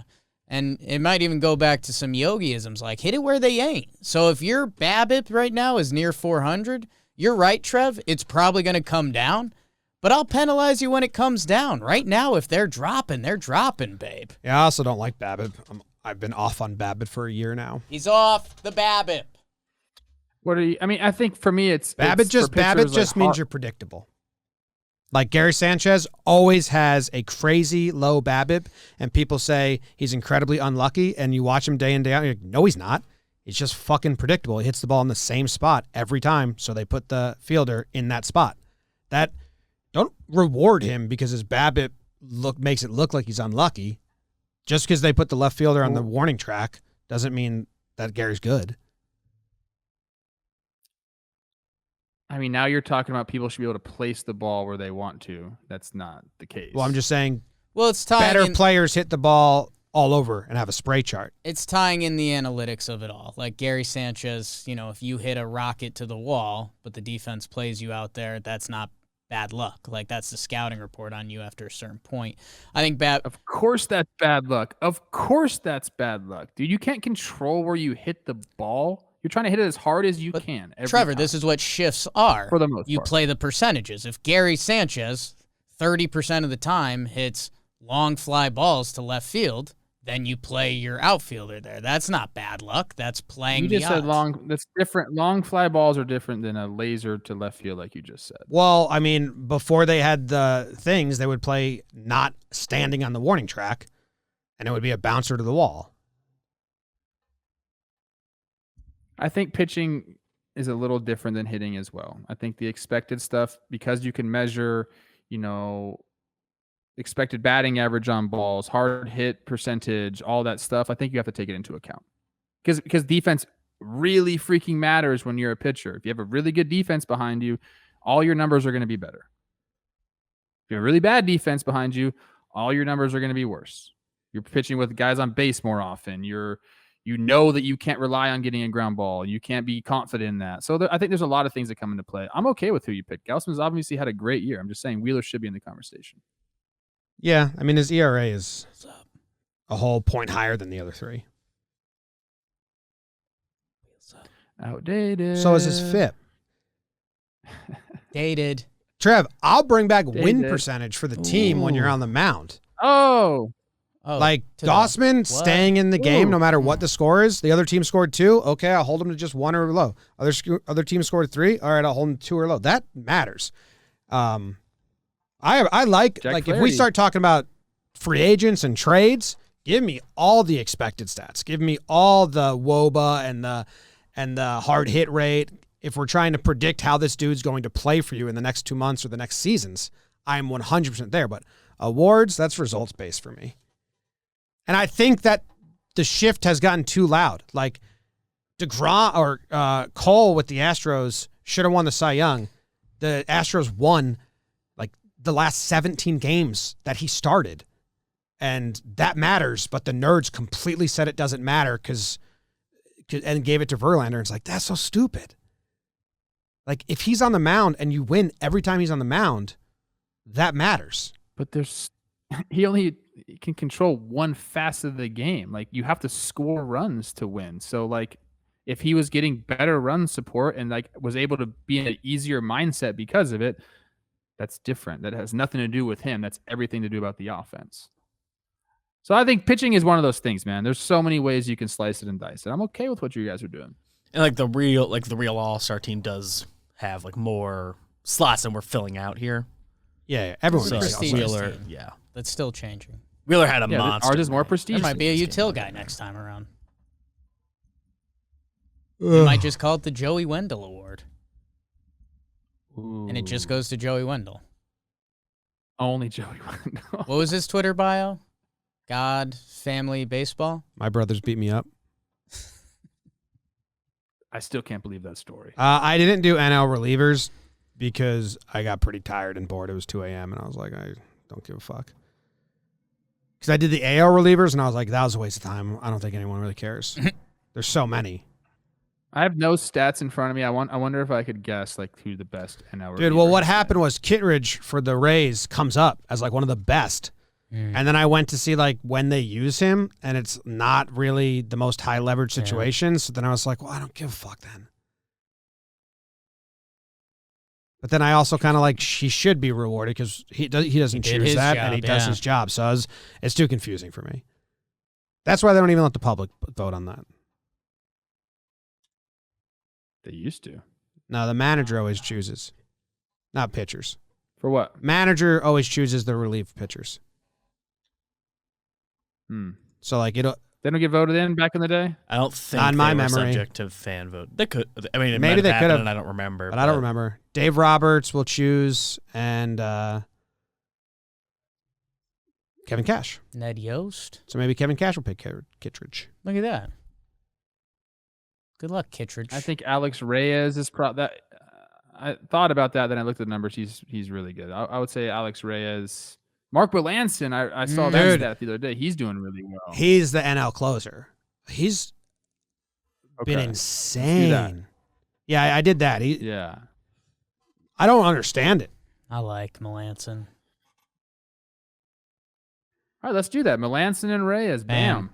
And it might even go back to some Yogi-isms like hit it where they ain't. So if your BABIP right now is near 400, you're right, Trev. It's probably going to come down. But I'll penalize you when it comes down. Right now, if they're dropping, babe. Yeah, I also don't like BABIP. I've been off on BABIP for a year now. He's off the BABIP. I think for me, it's BABIP just like means you're predictable. Like Gary Sanchez always has a crazy low BABIP, and people say he's incredibly unlucky, and you watch him day in, day out, you're like, no, he's not. He's just fucking predictable. He hits the ball in the same spot every time, so they put the fielder in that spot. Don't reward him because his BABIP makes it look like he's unlucky. Just because they put the left fielder on the warning track doesn't mean that Gary's good. I mean, now you're talking about people should be able to place the ball where they want to. That's not the case. Well, I'm just saying it's tying players hit the ball all over and have a spray chart. It's tying in the analytics of it all. Like Gary Sanchez, if you hit a rocket to the wall, but the defense plays you out there, that's not bad luck. Like, that's the scouting report on you after a certain point. I think Of course that's bad luck. Of course that's bad luck. Dude, you can't control where you hit the ball. You're trying to hit it as hard as you can. Trevor, time. This is what shifts are. For the most You part. play the percentages. If Gary Sanchez 30% of the time hits long fly balls to left field, then you play your outfielder there. That's not bad luck. That's playing You the just said odds. that's different. Long fly balls are different than a laser to left field, like you just said. Well, I mean, before they had the things, they would play not standing on the warning track, and it would be a bouncer to the wall. I think pitching is a little different than hitting as well. I think the expected stuff, because you can measure, expected batting average on balls, hard hit percentage, all that stuff, I think you have to take it into account. Because defense really freaking matters when you're a pitcher. If you have a really good defense behind you, all your numbers are going to be better. If you have a really bad defense behind you, all your numbers are going to be worse. You're pitching with guys on base more often. You know that you can't rely on getting a ground ball. You can't be confident in that. So I think there's a lot of things that come into play. I'm okay with who you pick. Gausman's obviously had a great year. I'm just saying Wheeler should be in the conversation. Yeah, I mean, his ERA is a whole point higher than the other three. Outdated. So is his FIP. Dated. Trev, I'll bring back win Dated. percentage for the team when you're on the mound. Oh, Like Gausman staying in the game no matter what the score is. The other team scored 2. Okay, I'll hold him to just 1 or low. Other team scored 3. All right, I'll hold him 2 or low. That matters. I like Jack if we Flaherty. start talking about free agents and trades, give me all the expected stats. Give me all the WOBA and the hard hit rate. If we're trying to predict how this dude's going to play for you in the next 2 months or the next seasons, I'm 100% there. But awards, that's results based for me. And I think that the shift has gotten too loud. Like DeGrom or Cole with the Astros should have won the Cy Young. The Astros won like the last 17 games that he started. And that matters, but the nerds completely said it doesn't matter and gave it to Verlander. It's like, that's so stupid. Like, if he's on the mound and you win every time he's on the mound, that matters. but he only can control one facet of the game. Like, you have to score runs to win. So, like, if he was getting better run support and like was able to be in an easier mindset because of it, that's different. That has nothing to do with him. That's everything to do about the offense. So I think pitching is one of those things, man. There's so many ways you can slice it and dice it. I'm okay with what you guys are doing. And like the real All-Star team does have like more slots than we're filling out here. Yeah, everyone So agrees. prestigious Wheeler, team. yeah. That's still changing. Wheeler had a Yeah, monster. ours is more night. prestigious. There might be a This game util right guy there. next time around. You might just call it the Joey Wendell Award, and it just goes to Joey Wendell. Only Joey Wendell. What was his Twitter bio? God, family, baseball. My brothers beat me up. I still can't believe that story. I didn't do NL relievers because I got pretty tired and bored. It was 2 a.m. and I was like, I don't give a fuck. Because I did the AL relievers and I was like, that was a waste of time. I don't think anyone really cares. There's so many. I have no stats in front of me. I wonder if I could guess like who the best NL. Dude, well, what happened was Kittredge for the Rays comes up as like one of the best. And then I went to see like when they use him, and it's not really the most high leverage situation. So then I was like, well, I don't give a fuck then. But then I also kind of like he should be rewarded because he doesn't did choose his that job, and he does yeah. his job. So it's too confusing for me. That's why they don't even let the public vote on that. They used to. No, the manager always chooses, not pitchers. For what? Manager always chooses the relief pitchers. So like it'll. They don't get voted in back in the day. I don't think Not in my they were memory. subject to fan vote. They could. I mean, it Maybe might they have could happened, have, and I don't remember. But I don't remember. Dave Roberts will choose, and Kevin Cash. Ned Yost. So maybe Kevin Cash will pick Kittredge. Look at that. Good luck, Kittredge. I think Alex Reyes is that. I thought about that, then I looked at the numbers. He's really good. I would say Alex Reyes. Mark Melanson, I saw that stat the other day. He's doing really well. He's the NL closer. He's been insane. Yeah, I did that. I don't understand it. I like Melanson. All right, let's do that. Melanson and Reyes. Bam.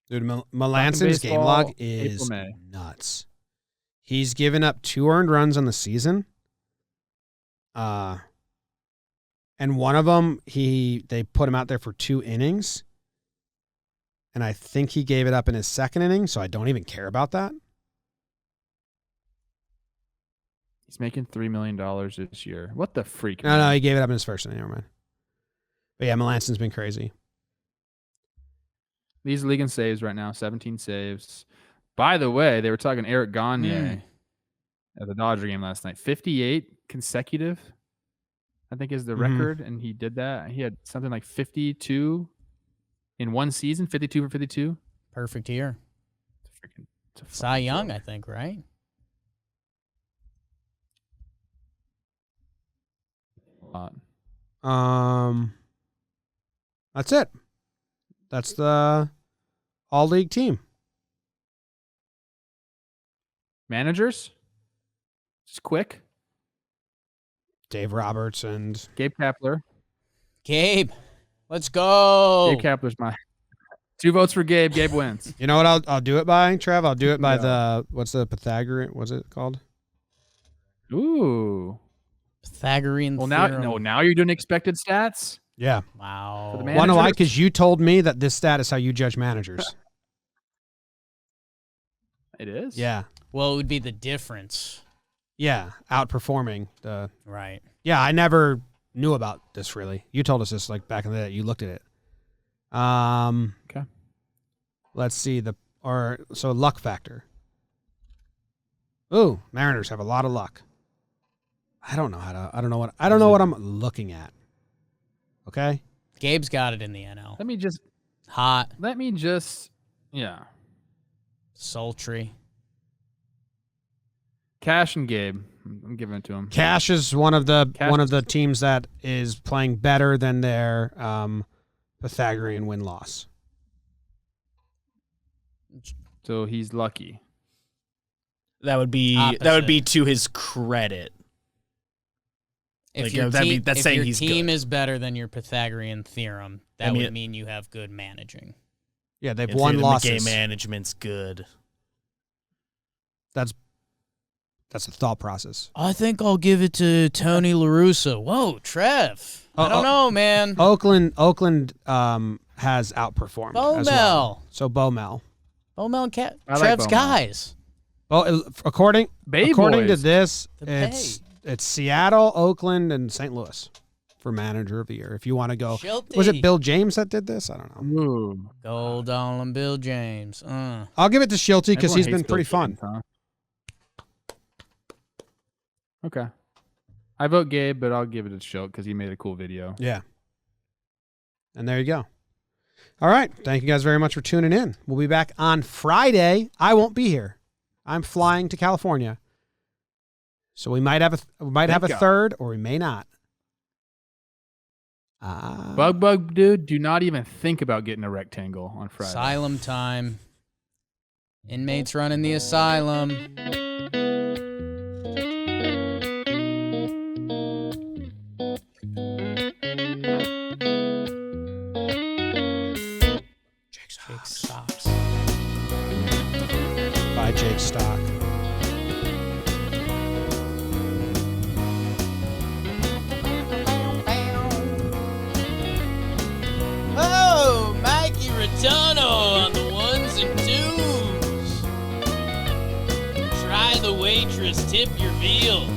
Dude, Melanson's game log is nuts. He's given up 2 earned runs on the season. And one of them, they put him out there for 2 innings. And I think he gave it up in his second inning, so I don't even care about that. He's making $3 million this year. What the freak? No, he gave it up in his first inning. Never mind. But yeah, Melanson's been crazy. Leads the league in saves right now, 17 saves. By the way, they were talking Eric Gagne at the Dodger game last night. 58 consecutive, I think, is the record, and he did that. He had something like 52 in one season, 52 for 52. Perfect year. Cy Young, I think, right? That's it. That's the all-league team. Managers? Just quick. Dave Roberts and Gabe Kapler. Gabe, let's go. Gabe Kapler's my 2 votes for Gabe. Gabe wins. You know what I'll do it by, Trev? I'll do it by what's the Pythagorean? What's it called? Ooh. Pythagorean theorem. Now you're doing expected stats? Yeah. Wow. Why? Why? Because you told me that this stat is how you judge managers. It is? Yeah. Well, it would be the difference. Yeah, outperforming the. Right. Yeah, I never knew about this really. You told us this like back in the day. You looked at it. Okay. Let's see so luck factor. Ooh, Mariners have a lot of luck. I don't know what I'm looking at. Okay. Gabe's got it in the NL. Let me just. Yeah. Sultry. Cash and Gabe. I'm giving it to him. Cash is one of the teams that is playing better than their Pythagorean win-loss. So he's lucky. That would be to his credit. If your team good. is better than your Pythagorean theorem, that would mean you have good managing. Yeah, they've won losses. Game management's good. That's a thought process. I think I'll give it to Tony La Russa. Whoa, Trev. I don't know, man. Oakland has outperformed as well. So Bomel and Trev's like guys. Well, according to this, The it's Seattle, Oakland, and St. Louis for manager of the year. If you want to go, Shilty. Was it Bill James that did this? I don't know. Ooh. Gold on Bill James. I'll give it to Shilty because Everyone he's been hates pretty Bill fun. James, huh? Okay. I vote Gabe, but I'll give it to Schilt because he made a cool video. Yeah. And there you go. All right. Thank you guys very much for tuning in. We'll be back on Friday. I won't be here. I'm flying to California. So we might have a third, or we may not. Bug, dude, do not even think about getting a rectangle on Friday. Asylum time. Inmates running the asylum. Jake Stocks. Buy Jake stock. Oh, Mikey Rotano on the ones and twos. Try the waitress, tip your veal.